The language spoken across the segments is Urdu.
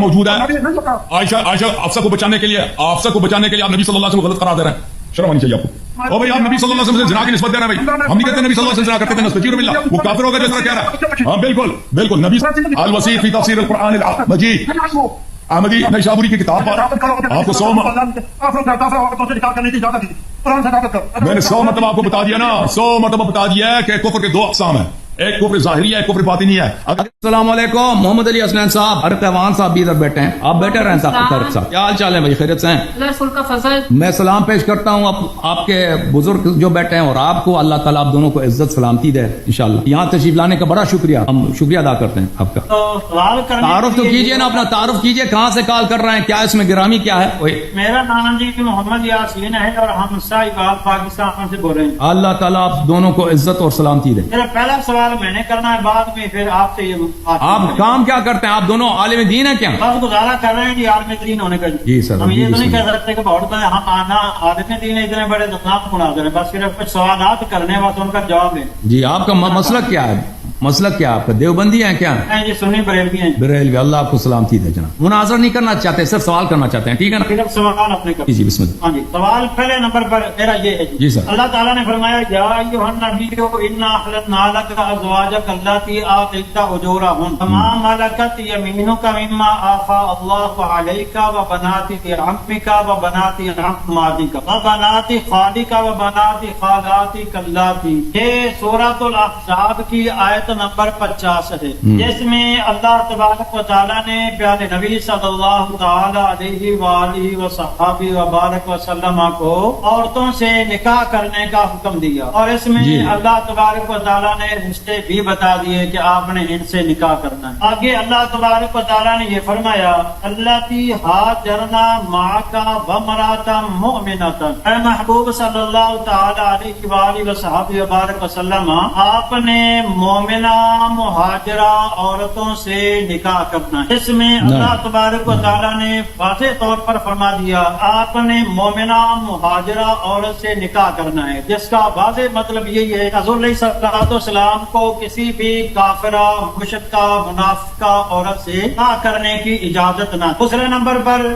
موجود ہے. عائشہ افسر کو بچانے کے لیے آپ نبی صلی اللہ علیہ وسلم کو غلط قرار دے رہے ہیں. شرم آنی چاہیے آپ کو. بھائی آپ نبی صلی اللہ علیہ وسلم سے زنا کی نسبت دے رہے ہیں. بھائی ہم نہیں کہتے نبی صلی اللہ علیہ وسلم زنا کرتے تھے. نستجیر باللہ وہ کافر ہوگا جیسا کہہ رہا ہے. ہاں بالکل نبی الوسیط فی تفسیر القرآن المجید احمدی نیشابوری کی کتاب پر آپ کو 100 میں نے 100 مرتبہ آپ کو بتا دیا نا, 100 مرتبہ بتا دیا ہے کہ کفر کے 2 اقسام ہیں, ایک کفر ظاہری ہے, ایک کفر باطنی ہے. السلام علیکم. محمد علی حسنین صاحب, ارق ایوان صاحب بھی ادھر بیٹھے ہیں. آپ بیٹھے رہیں صاحب. کیا حال چال ہے بھائی, خیریت سے ہیں؟ میں سلام پیش کرتا ہوں آپ کے بزرگ جو بیٹھے ہیں اور آپ کو. اللہ تعالیٰ آپ دونوں کو عزت سلامتی دے انشاءاللہ. یہاں تشریف لانے کا بڑا شکریہ, ہم شکریہ ادا کرتے ہیں آپ کا. تعارف تو کیجئے نا, اپنا تعارف کیجئے, کہاں سے کال کر رہے ہیں, کیا اس میں گرامی کیا ہے؟ میرا نام جی محمد یاسین ہے اور ہم صاحب پاکستان سے بول رہے ہیں. اللہ تعالیٰ آپ دونوں کو عزت اور سلامتی دے. میرا پہلا سوال میں نے کرنا ہے, بعد میں پھر آپ سے یہ آپ کام کیا کرتے ہیں؟ آپ دونوں عالم دین ہیں کیا؟ بس گزارا کر رہے ہیں جی عالم دین ہونے کا. جی سر, ہم یہ تو نہیں کہہ سکتے کہ بہت ہم آنا عالم دین اتنے بڑے دفنات مناظر ہیں, بس صرف کچھ سوالات کرنے بس ان کا جواب ہے. جی آپ کا مسلک کیا ہے؟ مسلک کیا آپ کا دیوبندی ہیں کیا؟ جی سنی بریلوی ہیں. بریلوی. اللہ آپ کو سلامتی دے جناب. مناظر نہیں کرنا چاہتے, صرف سوال کرنا چاہتے ہیں, ٹھیک ہے نا؟ صرف سوال اپنے کا. جی بسم اللہ. ہاں جی, سوال پہلے نمبر پر میرا یہ ہے جی سر. اللہ تعالیٰ نے فرمایا یا ایھا النبی انا اخلصنا لک ازواجک اللاتی آتیت اجورہن وما ملکت یمینک مما آفا اللہ علیک وبنات عمک وبنات عماتک وبنات خالک وبنات خالاتک اللاتی. یہ سورۃ الاحزاب کی آیت نمبر 50 ہے, جس میں اللہ تبارک و تعالیٰ نے پیارے نبی صلی اللہ تعالی علیہ وآلہ وصحبہ وبارک وسلم کو عورتوں سے نکاح کرنے کا حکم دیا, اور اس میں اللہ تبارک و تعالیٰ نے رشتے بھی بتا دیے کہ آپ نے ان سے نکاح کرنا ہے. آگے اللہ تبارک و تعالیٰ نے یہ فرمایا اللاتی ہاجرنا معک وامرأۃ مؤمنۃ. اے محبوب صلی اللہ تعالی علیہ وآلہ وصحبہ وبارک وسلم, آپ نے مومنہ مہاجرہ عورتوں سے نکاح کرنا ہے. اس میں اللہ تبارک و تعالیٰ نے واضح طور پر فرما دیا آپ نے مومنہ مہاجرہ عورت سے نکاح کرنا ہے, جس کا واضح مطلب یہی ہے حضور علیہ الصلوۃ والسلام کو کسی بھی کافرہ مشرکہ منافقہ عورت سے نکاح کرنے کی اجازت نہ. دوسرے نمبر پر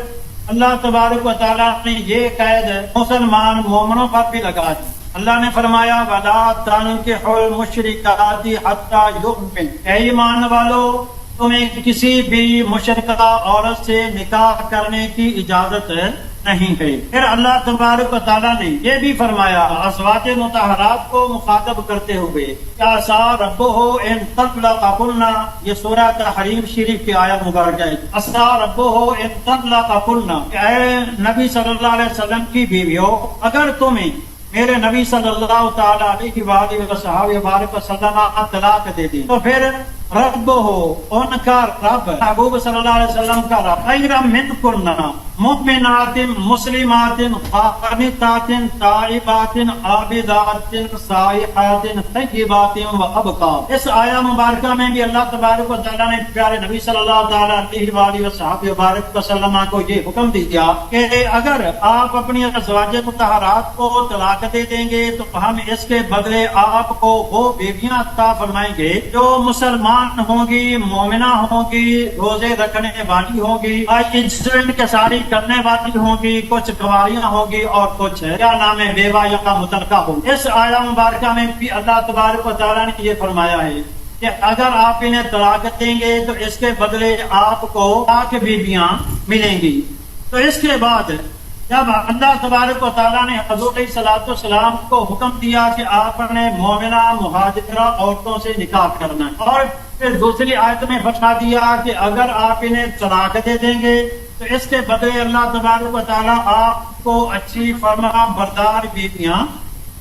اللہ تبارک و تعالیٰ نے یہ قید مسلمان مومنوں پر بھی لگا دی. اللہ نے فرمایا وَلَا تَنكِحُوا الْمُشْرِكَاتِ حَتَّى يُؤْمِنْ. اے ایمان والو, تمہیں کسی بھی مشرکہ عورت سے نکاح کرنے کی اجازت نہیں ہے. پھر اللہ تبارک و تعالیٰ نے یہ بھی فرمایا ازواج مطہرات کو مخاطب کرتے ہوئے کیا عسیٰ ربہ ان طلقکن. یہ سورہ تحریم شریف کی آیت مبارکہ ہے. عسیٰ ربہ ان طلقکن, اے نبی صلی اللہ علیہ وسلم کی بیویوں, اگر تمہیں میرے نبی صلی اللہ تعالی علیہ وآلہ وصحبہ وبارک وسلم طلاق دے دی تو پھر رب ہو, ان کا رب محبوب صلی اللہ علیہ وسلم کا رب خیر منکن مؤمنات مسلمات قانتات تائبات عابدات سائحات طیبات وابکار. اس آیہ مبارکہ میں بھی اللہ تبارک و تعالیٰ نے پیارے نبی صلی اللہ تعالی علیہ وآلہ وصحبہ وبارک وسلم کو یہ حکم دیا کہ اگر آپ اپنی ازواج مطہرات کو طلاق دے دیں گے تو ہم اس کے بدلے آپ کو وہ بیویاں عطا فرمائیں گے جو مسلمان ہوں گی, مومنہ ہوں گی, روزے رکھنے والی ہوں گی, انسٹنٹ کے ساری کرنے والی ہوں گی, کچھ گواریاں ہوں گی اور کچھ کیا نام ہے بیوہ یا مطلقہ ہوگی. اس آیہ مبارکہ میں بھی اللہ تبارک و تعالیٰ نے یہ فرمایا ہے کہ اگر آپ انہیں طلاق دیں گے تو اس کے بدلے آپ کو پاک بیویاں ملیں گی. تو اس کے بعد جب اللہ تبارک و تعالیٰ نے حضور علیہ الصلوۃ والسلام کو حکم دیا کہ آپ نے مومنہ مہاجرہ عورتوں سے نکاح کرنا ہے, اور پھر دوسری آیت میں فرما دیا کہ اگر آپ انہیں طلاق دے دیں گے تو اس کے بدلے اللہ تبارک و تعالیٰ آپ کو اچھی فرما بردار بیویاں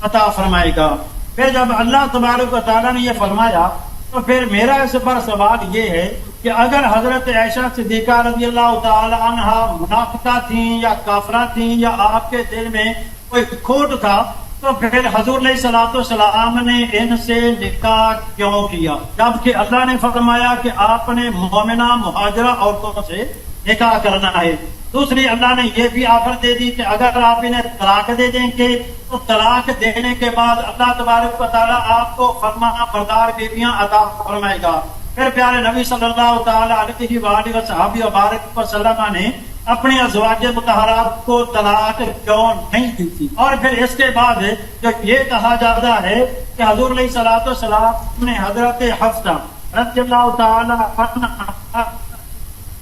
عطا فرمائے گا. پھر جب اللہ تبارک و تعالیٰ نے یہ فرمایا تو پھر میرا اس پر سوال یہ ہے کہ اگر حضرت عائشہ صدیقہ رضی اللہ تعالی عنہ منافقہ تھیں یا کافرہ تھیں یا آپ کے دل میں کوئی کھوٹ تھا تو پھر حضور علیہ الصلوۃ والسلام نے ان سے نکاح کیوں کیا, جبکہ اللہ نے فرمایا کہ آپ نے مومنہ مہاجرہ عورتوں سے نکاح کرنا ہے. دوسری اللہ نے یہ بھی آفر دے دی کہ اگر آپ انہیں طلاق دے دیں گے تو طلاق دینے کے بعد اللہ تبارک و تعالیٰ آپ کو فرما بردار بیویاں عطا فرمائے گا. پھر پیارے نبی صلی اللہ تعالی علیہ وآلہ وصحبہ وبارک وسلم نے اپنی ازواج مطہرات کو طلاق کیوں نہیں دی تھی. اور پھر اس کے بعد جو یہ کہا جاتا ہے کہ حضور علیہ الصلوۃ والسلام نے حضرت حفصہ رضی اللہ تعالی عنہا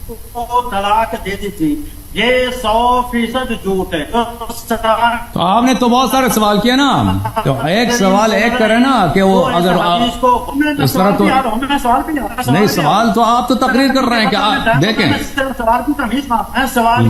کو طلاق دے دی تھی، یہ 100% جھوٹ ہے. تو آپ نے تو بہت سارے سوال کیے نا، تو ایک سوال ایک کرے نا کہ وہ اگر آپ اس طرح تو نہیں، سوال تو آپ تو تقریر کر رہے ہیں کہ آپ دیکھیں، سوال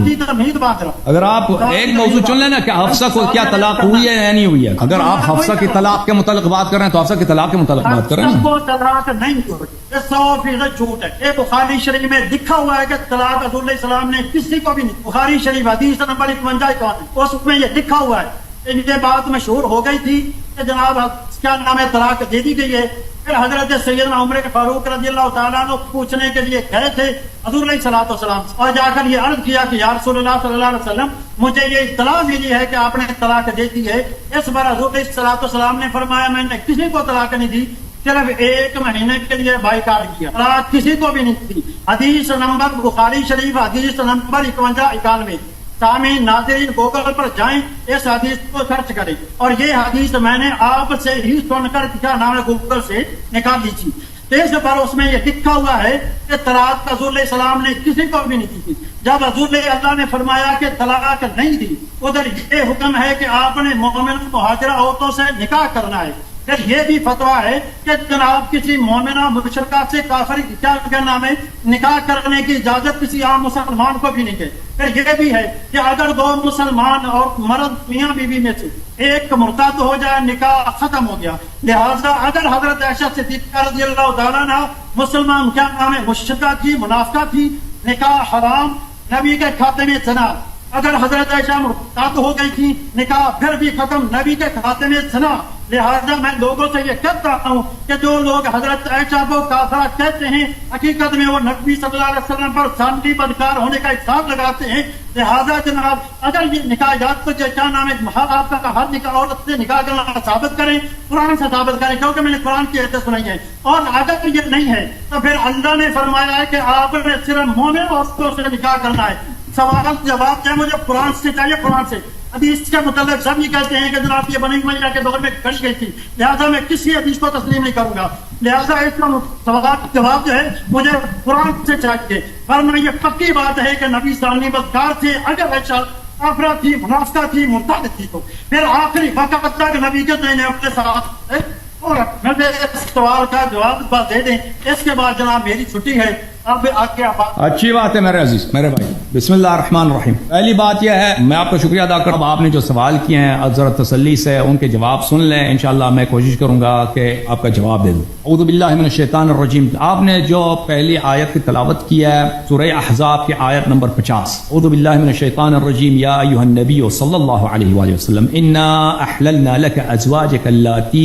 کی تمہید بات رہا. اگر آپ ایک موضوع چن لیں نا کہ حفصہ کو کیا طلاق ہوئی ہے یا نہیں ہوئی ہے، اگر آپ حفصہ کی طلاق کے متعلق بات کر رہے ہیں تو حفصہ کی طلاق کے متعلق بات کر رہے ہیں. کو طلاق نہیں ہوئی، یہ 100% جھوٹ ہے. یہ بخاری شریف میں لکھا ہوا ہے کہ طلاق حضور علیہ السلام نے کسی کو بھی نہیں. بخاری شریف حدیث نمبر 51 اس میں یہ لکھا ہوا ہے. یہ بات مشہور ہو گئی تھی کہ جناب کیا نام ہے طلاق دے دی گئی ہے. پھر حضرت سیدنا عمر فاروق رضی اللہ تعالیٰ عنہ پوچھنے کے لیے گئے تھے حضور علیہ الصلوۃ والسلام اور جا کر یہ عرض کیا کہ یا رسول اللہ صلی اللہ علیہ وسلم مجھے یہ اطلاع ملی ہے کہ آپ نے طلاق دے دی ہے. اس بار حضور علیہ الصلوۃ والسلام نے فرمایا میں نے کسی کو طلاق نہیں دی، صرف 1 مہینے کے لیے بائیکاٹ کیا، طلاق کسی کو بھی نہیں دی. حدیث نمبر بخاری شریف حدیث نمبر 51-91. سامعین ناظرین گوگل پر جائیں، اس حدیث کو سرچ کریں، اور یہ حدیث میں نے آپ سے ہی سن کر کیا نام ہے گوگل سے نکال لی تھی. اس پر اس میں یہ لکھا ہوا ہے کہ طلاق حضور علیہ السلام نے کسی کو بھی نہیں دی تھی. جب حضور علیہ اللہ نے فرمایا کہ طلاق نہیں دی، ادھر یہ حکم ہے کہ آپ نے مومن مہاجرہ عورتوں سے نکاح کرنا ہے. پھر یہ بھی فتویٰ ہے کہ جناب کسی مومنہ مشرکہ سے کافر کیا نام ہے نکاح کرنے کی اجازت کسی عام مسلمان کو بھی نہیں ہے. پھر یہ بھی ہے کہ اگر 2 مسلمان اور مرد میاں بیوی میں سے ایک مرتد ہو جائے، نکاح ختم ہو گیا. لہذا اگر حضرت عائشہ صدیقہ رضی اللہ تعالیٰ عنہا مسلمان کیا نام ہے مشرکہ تھی، منافقہ تھی، نکاح حرام، نبی کے کھاتے میں زنا. اگر حضرت عائشہ مرتد ہو گئی تھی، نکاح پھر بھی ختم، نبی کے کھاتے میں زنا. لہذا میں لوگوں سے یہ کہتا ہوں کہ جو لوگ حضرت عائشہ کو کافرہ کہتے ہیں، حقیقت میں وہ نبی صلی اللہ علیہ وسلم پر ثانوی بدکار ہونے کا الزام لگاتے ہیں. لہذا جناب اگر یہ نکاح یاد تو کیا نام ہے آپ کا ہر نکاح عورت سے نکاح کرنا ثابت کریں، قرآن سے ثابت کریں، کیونکہ میں نے قرآن کی ایت سنائی ہے. اور اگر یہ نہیں ہے تو پھر اللہ نے فرمایا ہے کہ آپ نے صرف مومن عورتوں سے نکاح کرنا ہے. سوال جواب کیا مجھے قرآن سے چاہیے، قرآن سے. حدیث کے متعلق سب یہ کہتے ہیں کہ جناب یہ بنی امیہ کے دور میں کٹ گئی تھی، لہٰذا میں کسی حدیث کو تسلیم نہیں کروں گا. لہٰذا اس کا سوال جواب جو ہے مجھے قرآن سے چاہیے. ورنہ یہ پکی بات ہے کہ نبی ثانوی بدکار تھے. اگر عائشہ کافرہ تھی، منافقہ تھی، مرتد تھی تو پھر آخری وقت تک نبی کے دین اپنے ساتھ. اور مجھے اس سوال کا جواب دے دیں، اس کے بعد جناب میری چھٹی ہے. اب آگے اچھی بات ہے میرے عزیز میرے بھائی. بسم اللہ الرحمن الرحیم. پہلی بات یہ ہے میں آپ کا شکریہ ادا کروں. آپ نے جو سوال کیے ہیں ذرا تسلی سے ان کے جواب سن لیں. انشاءاللہ میں کوشش کروں گا کہ آپ کا جواب دے دوں. اعوذ باللہ من الشیطان الرجیم. آپ نے جو پہلی آیت کی تلاوت کی ہے سورہ احزاب کی آیت نمبر 50. اعوذ باللہ من الشیطان الرجیم. یا ایھا النبی صلی اللہ علیہ وآلہ وسلم انا احللنا لك ازواجك اللاتي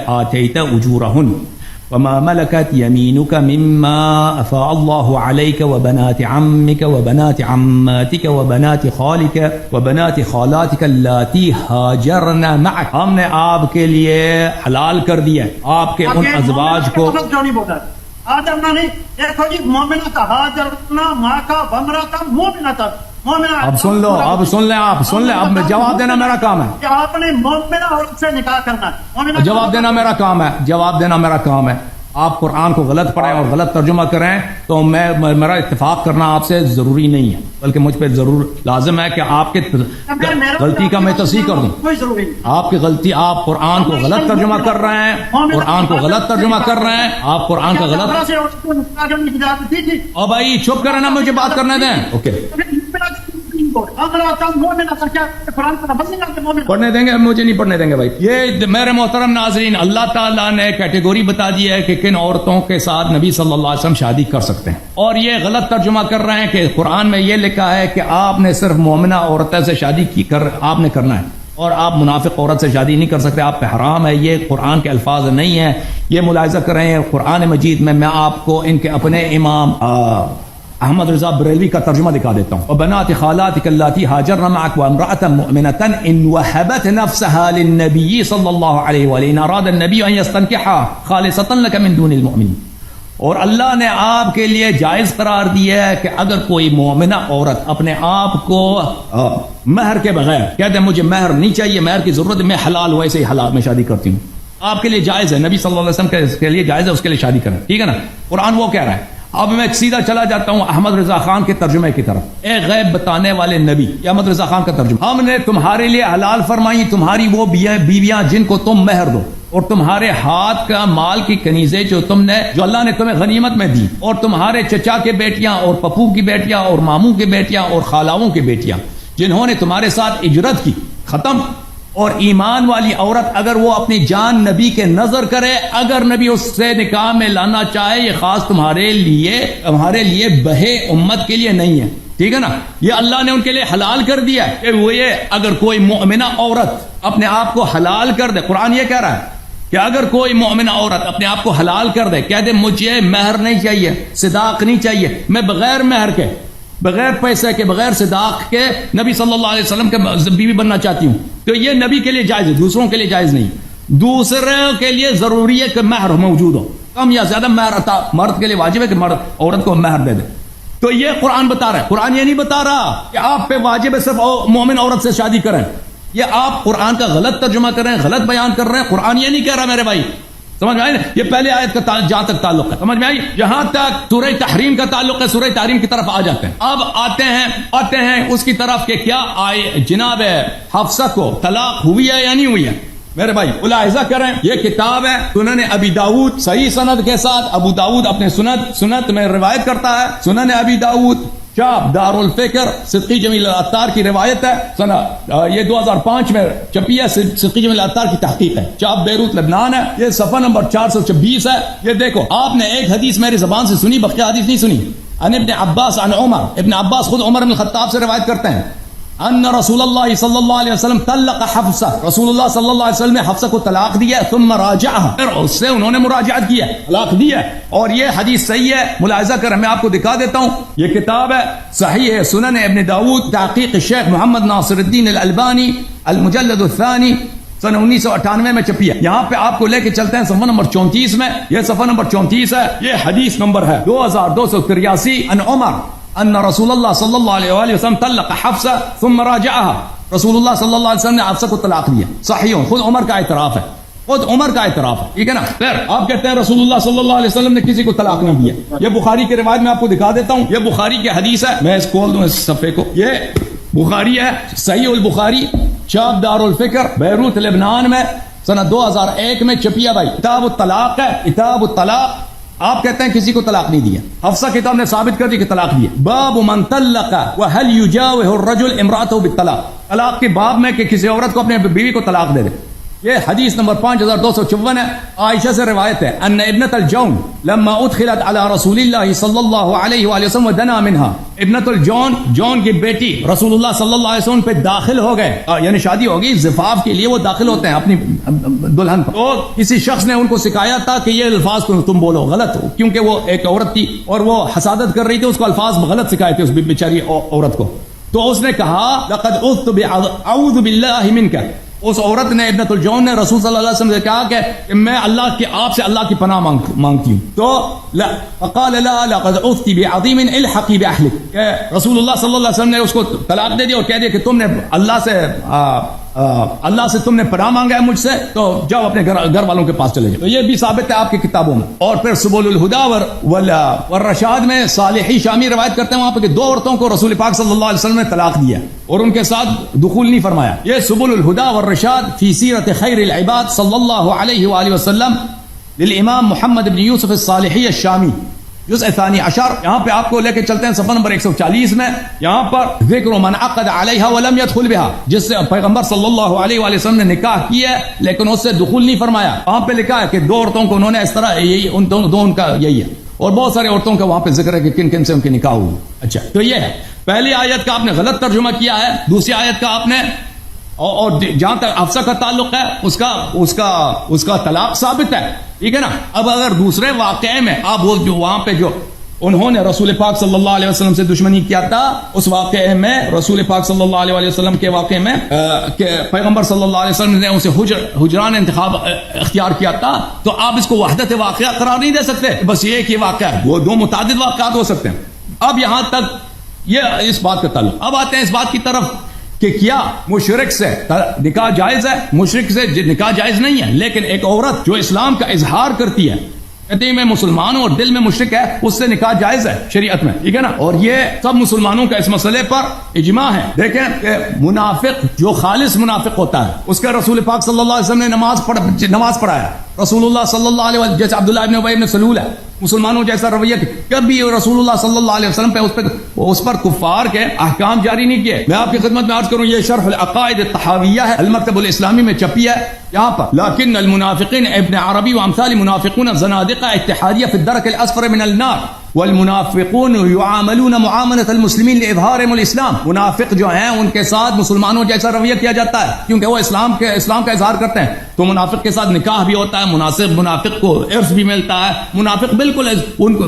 آتيت اجورهن وما ملكت يمينك مما أفاء الله عليك وبنات عمك وبنات عماتك وبنات خالك وبنات خالاتك اللاتي هاجرن معك. ہم نے آپ کے لیے حلال کر دیا آپ کے ان ازواج کو. ہاجرنا نہیں، دیکھو جی مومنہ کا ہاجرنا ماں کا بمرا کا مومنہ تھا. اب سن لو، اب سن لیں، آپ سن لیں. اب جواب دینا میرا کام ہے. آپ نے مومنہ عورت سے نکاح کرنا ہے. جواب دینا میرا کام ہے. جواب دینا میرا کام ہے. آپ قرآن کو غلط پڑھیں اور غلط ترجمہ کریں تو میرا اتفاق کرنا آپ سے ضروری نہیں ہے، بلکہ مجھ پہ ضرور لازم ہے کہ آپ کے غلطی کا میں تصحیح کر دوں. آپ کی غلطی، آپ قرآن کو غلط ترجمہ کر رہے ہیں، قرآن کو غلط ترجمہ کر رہے ہیں. آپ قرآن کا غلط. اور بھائی چپ کریں نا، مجھے بات کرنے دیں. اوکے پڑھنے دیں گے؟ مجھے نہیں پڑھنے دیں گے بھائی. یہ میرے محترم ناظرین اللہ تعالیٰ نے کیٹیگوری بتا دی ہے کہ کن عورتوں کے ساتھ نبی صلی اللہ علیہ وسلم شادی کر سکتے ہیں، اور یہ غلط ترجمہ کر رہے ہیں کہ قرآن میں یہ لکھا ہے کہ آپ نے صرف مومنہ عورتوں سے شادی آپ نے کرنا ہے اور آپ منافق عورت سے شادی نہیں کر سکتے، آپ پہ حرام ہے. یہ قرآن کے الفاظ نہیں ہیں. یہ ملاحظہ کر رہے ہیں قرآن مجید میں آپ کو ان کے اپنے امام احمد رضا بریلوی کا ترجمہ دکھا دیتا ہوں. وبنات خالاتك اللاتي هاجرن معك وامرأة مؤمنة إن وهبت نفسها للنبي صلى الله عليه وآله إن أراد النبي أن يستنكحها خالصة لك من دون المؤمنين. اور اللہ نے آپ کے لیے جائز قرار دیا ہے کہ اگر کوئی مومنہ عورت اپنے آپ کو مہر کے بغیر کہتے ہیں مجھے مہر نہیں چاہیے، مہر کی ضرورت، میں حلال ہوا سے حلال میں شادی کرتی ہوں، آپ کے لیے جائز ہے، نبی صلی اللہ علیہ وسلم کے لیے جائز ہے، اس کے لیے شادی کریں، ٹھیک ہے نا؟ قرآن وہ کہہ رہا ہے۔ اب میں سیدھا چلا جاتا ہوں احمد رضا خان کے ترجمے کی طرف۔ اے غیب بتانے والے نبی، یہ احمد رضا خان کا ترجمہ، ہم نے تمہارے لیے حلال فرمائی تمہاری وہ بیویاں جن کو تم مہر دو، اور تمہارے ہاتھ کا مال کی کنیزیں جو اللہ نے تمہیں غنیمت میں دی، اور تمہارے چچا کے بیٹیاں اور پپو کی بیٹیاں اور ماموں کی بیٹیاں اور خالاؤں کی بیٹیاں جنہوں نے تمہارے ساتھ ہجرت کی، ختم۔ اور ایمان والی عورت اگر وہ اپنی جان نبی کے نظر کرے، اگر نبی اس سے نکاح میں لانا چاہے، یہ خاص تمہارے لیے بہے امت کے لیے نہیں ہے، ٹھیک ہے نا؟ یہ اللہ نے ان کے لیے حلال کر دیا ہے کہ وہ یہ اگر کوئی مومنہ عورت اپنے آپ کو حلال کر دے، قرآن یہ کہہ رہا ہے کہ اگر کوئی مومنہ عورت اپنے آپ کو حلال کر دے، کہہ دے مجھے مہر نہیں چاہیے، صداق نہیں چاہیے، میں بغیر مہر کے، بغیر پیسے کے، بغیر صداق کے نبی صلی اللہ علیہ وسلم کے بیوی بننا چاہتی ہوں، تو یہ نبی کے لیے جائز ہے، دوسروں کے لیے جائز نہیں۔ دوسروں کے لیے ضروری ہے کہ مہر موجود ہو، کم یا زیادہ مہر عطا، مرد کے لیے واجب ہے کہ مرد عورت کو مہر دے دے۔ تو یہ قرآن بتا رہا ہے، قرآن یہ نہیں بتا رہا کہ آپ پہ واجب ہے صرف مومن عورت سے شادی کریں، یہ آپ قرآن کا غلط ترجمہ کر رہے ہیں، غلط بیان کر رہے ہیں۔ قرآن یہ نہیں کہہ رہا میرے بھائی، سمجھ میں آئی نا؟ یہ پہلے آیت کا جہاں تک تعلق ہے، سمجھ میں آئی؟ جہاں تک سورہ تحریم کا تعلق ہے، سورہ تحریم کی طرف آ جاتے ہیں۔ اب آتے ہیں اس کی طرف کہ کیا آئے جناب حفصہ کو طلاق ہوئی ہے یا نہیں ہوئی ہے؟ میرے بھائی ملاحظہ کریں، یہ کتاب ہے سنن ابی داؤد، صحیح سند کے ساتھ، ابو داؤد اپنے سنت میں روایت کرتا ہے، سنن ابی داؤد، چاپ دار الفکر، صدقی جمیل العطار کی روایت ہے، یہ 2005 میں چھپی ہے، صدقی جمیل العطار کی تحقیق ہے، چاپ بیروت لبنان ہے، یہ صفحہ نمبر 426 ہے۔ یہ دیکھو، آپ نے ایک حدیث میری زبان سے سنی، بقیہ حدیث نہیں سنی۔ عن ابن عباس عن عمر، ابن عباس خود عمر بن الخطاب سے روایت کرتے ہیں، ان رسول اللہ صلی اللہ علیہ وسلم طلق حفصہ، رسول اللہ صلی اللہ علیہ وسلم نے حفصہ کو طلاق دیا، ثم راجعها، پھر اس سے انہوں نے مراجعت کیا، طلاق دیا، اور یہ حدیث صحیح ہے، ملاحظہ کریں، میں آپ کو دکھا دیتا ہوں، یہ کتاب ہے صحیح ہے، سنن ابن داؤد، تحقیق الشیخ محمد ناصر الدین الالبانی، المجلد الثانی، سن 1998 میں چھپی ہے۔ یہاں پہ آپ کو لے کے چلتے ہیں صفحہ نمبر 34 میں، یہ صفحہ نمبر 34 ہے، یہ حدیث نمبر ہے 2283، ان عمر ان رسول اللہ صلی اللہ علیہ وآلہ وسلم طلق حفصہ ثم راجعها، رسول اللہ صلی اللہ علیہ وسلم نے حفصہ کو طلاق دیا، صحیح، خود عمر کا اعتراف ہے، خود عمر کا اعتراف ہے، ٹھیک ہے نا؟ پھر آپ کہتے ہیں رسول اللہ صلی اللہ علیہ وسلم نے کسی کو طلاق نہیں دیا، یہ بخاری کی روایت میں آپ کو دکھا دیتا ہوں، یہ بخاری کی حدیث ہے، میں اس کھول دوں اس صفحے کو، یہ بخاری ہے، صحیح البخاری، چاپ دار الفکر، بیروت لبنان میں، سنہ 2001 میں چھپی ہے بھائی، کتاب الطلاق ہے، کتاب الطلاق۔ آپ کہتے ہیں کسی کو طلاق نہیں دیا، حفصہ کتاب نے ثابت کر دی کہ طلاق دیا، باب من طلق وهل يجاوز الرجل امراته بالطلاق، طلاق کے باب میں کہ کسی عورت کو اپنے بیوی کو طلاق دے دے، یہ حدیث نمبر 5254 ہے، عائشہ سے روایت ہے، ان ابنۃ الجون لما ادخلت على رسول اللہ صلی اللہ علیہ وآلہ وسلم ودنا منها، ابنۃ الجون، جون کی بیٹی رسول اللہ صلی اللہ علیہ وسلم پہ داخل ہو گئے، یعنی شادی ہوگی، زفاف کے لیے وہ داخل ہوتے ہیں اپنی دلہن پر، تو کسی شخص نے ان کو سکھایا تھا کہ یہ الفاظ تم بولو غلط ہو، کیونکہ وہ ایک عورت تھی اور وہ حسادت کر رہی تھی، اس کو الفاظ غلط سکھائے تھے اس بیچاری عورت کو، تو اس نے کہا لقد اعوذ باللہ منک، اس عورت نے ابنۃ الجون نے رسول صلی اللہ علیہ وسلم سے کہا کہ میں اللہ کی، آپ سے اللہ کی پناہ مانگتی ہوں، تو فقال لا لقد عذت بعظیم الحقی باہلک، کہ رسول اللہ صلی اللہ علیہ وسلم نے اس کو طلاق دے دی اور کہہ دیا کہ تم نے اللہ سے تم نے پناہ مانگا ہے مجھ سے، تو جاؤ اپنے گھر والوں کے پاس چلے جاؤ، تو یہ بھی ثابت ہے آپ کی کتابوں میں۔ اور پھر سبل الہدی والرشاد میں صالحی شامی روایت کرتے ہیں وہاں پہ کہ 2 عورتوں کو رسول پاک صلی اللہ علیہ وسلم نے طلاق دیا اور ان کے ساتھ دخول نہیں فرمایا، یہ سبل الہدی والرشاد فی سیرت خیر العباد صلی اللہ علیہ وآلہ وسلم للامام محمد بن یوسف الصالحی الشامی، جزء ثانی عشر، یہاں پہ آپ کو لے کے چلتے ہیں صفحہ نمبر 140 میں، یہاں پر ذکر من عقد علیہا ولم يدخل بها، جس سے پیغمبر صلی اللہ علیہ وآلہ وسلم نے نکاح کیا ہے لیکن اس سے دخول نہیں فرمایا، وہاں پہ لکھا ہے کہ 2 عورتوں کو انہوں نے اس طرح، ان کا یہی ہے، اور بہت سارے عورتوں کا وہاں پہ ذکر ہے کہ کن کن سے ان کے نکاح ہوئی۔ اچھا، تو یہ ہے پہلی آیت کا آپ نے غلط ترجمہ کیا ہے، دوسری آیت کا آپ نے، اور جہاں تک حفصہ کا تعلق ہے اس کا طلاق ثابت ہے، ٹھیک ہے نا؟ اب اگر دوسرے واقعے میں آپ وہ جو وہاں پہ جو انہوں نے رسول پاک صلی اللہ علیہ وسلم سے دشمنی کیا تھا. اس واقعے میں رسول پاک صلی اللہ علیہ وسلم کے واقعے میں کہ پیغمبر صلی اللہ علیہ وسلم نے اسے حجران انتخاب اختیار کیا تھا. تو آپ اس کو وحدت واقعہ قرار نہیں دے سکتے بس یہ ایک ہی واقعہ ہے, وہ دو متعدد واقعات ہو سکتے ہیں. اب یہاں تک یہ اس بات کا تعلق. اب آتے ہیں اس بات کی طرف کہ کیا مشرک سے نکاح جائز ہے؟ مشرک سے نکاح جائز نہیں ہے, لیکن ایک عورت جو اسلام کا اظہار کرتی ہے, کہتے ہیں میں مسلمان ہوں اور دل میں مشرک ہے, اس سے نکاح جائز ہے شریعت میں, ٹھیک ہے نا. اور یہ سب مسلمانوں کا اس مسئلے پر اجماع ہے. دیکھیں کہ منافق جو خالص منافق ہوتا ہے اس کا رسول پاک صلی اللہ علیہ وسلم نے نماز پڑھایا. رسول اللہ صلی اللہ علیہ وسلم جیسے عبداللہ ابن ابی ابن سلول ہے, مسلمانوں جیسا رویہ کبھی رسول اللہ صلی اللہ علیہ وسلم پہ اس پر کفار کے احکام جاری نہیں کیے. میں آپ کی خدمت میں عرض کروں, یہ شرح العقائد الطحاویہ ہے, المکتب الاسلامی میں چھپی ہے یہاں پر. لیکن المنافقین ابن عربی وامثال منافقون زنادقہ اتحادیہ فی الدرک الاسفل من النار والمنافقون يعاملون معاملة المسلمین لإظہارهم الاسلام. منافق جو ہیں ان کے ساتھ مسلمانوں جیسا رویہ کیا جاتا ہے کیونکہ وہ اسلام کا اظہار کرتے ہیں. تو منافق کے ساتھ نکاح بھی ہوتا ہے, منافق کو عرض بھی ملتا ہے. منافق بالکل ان کو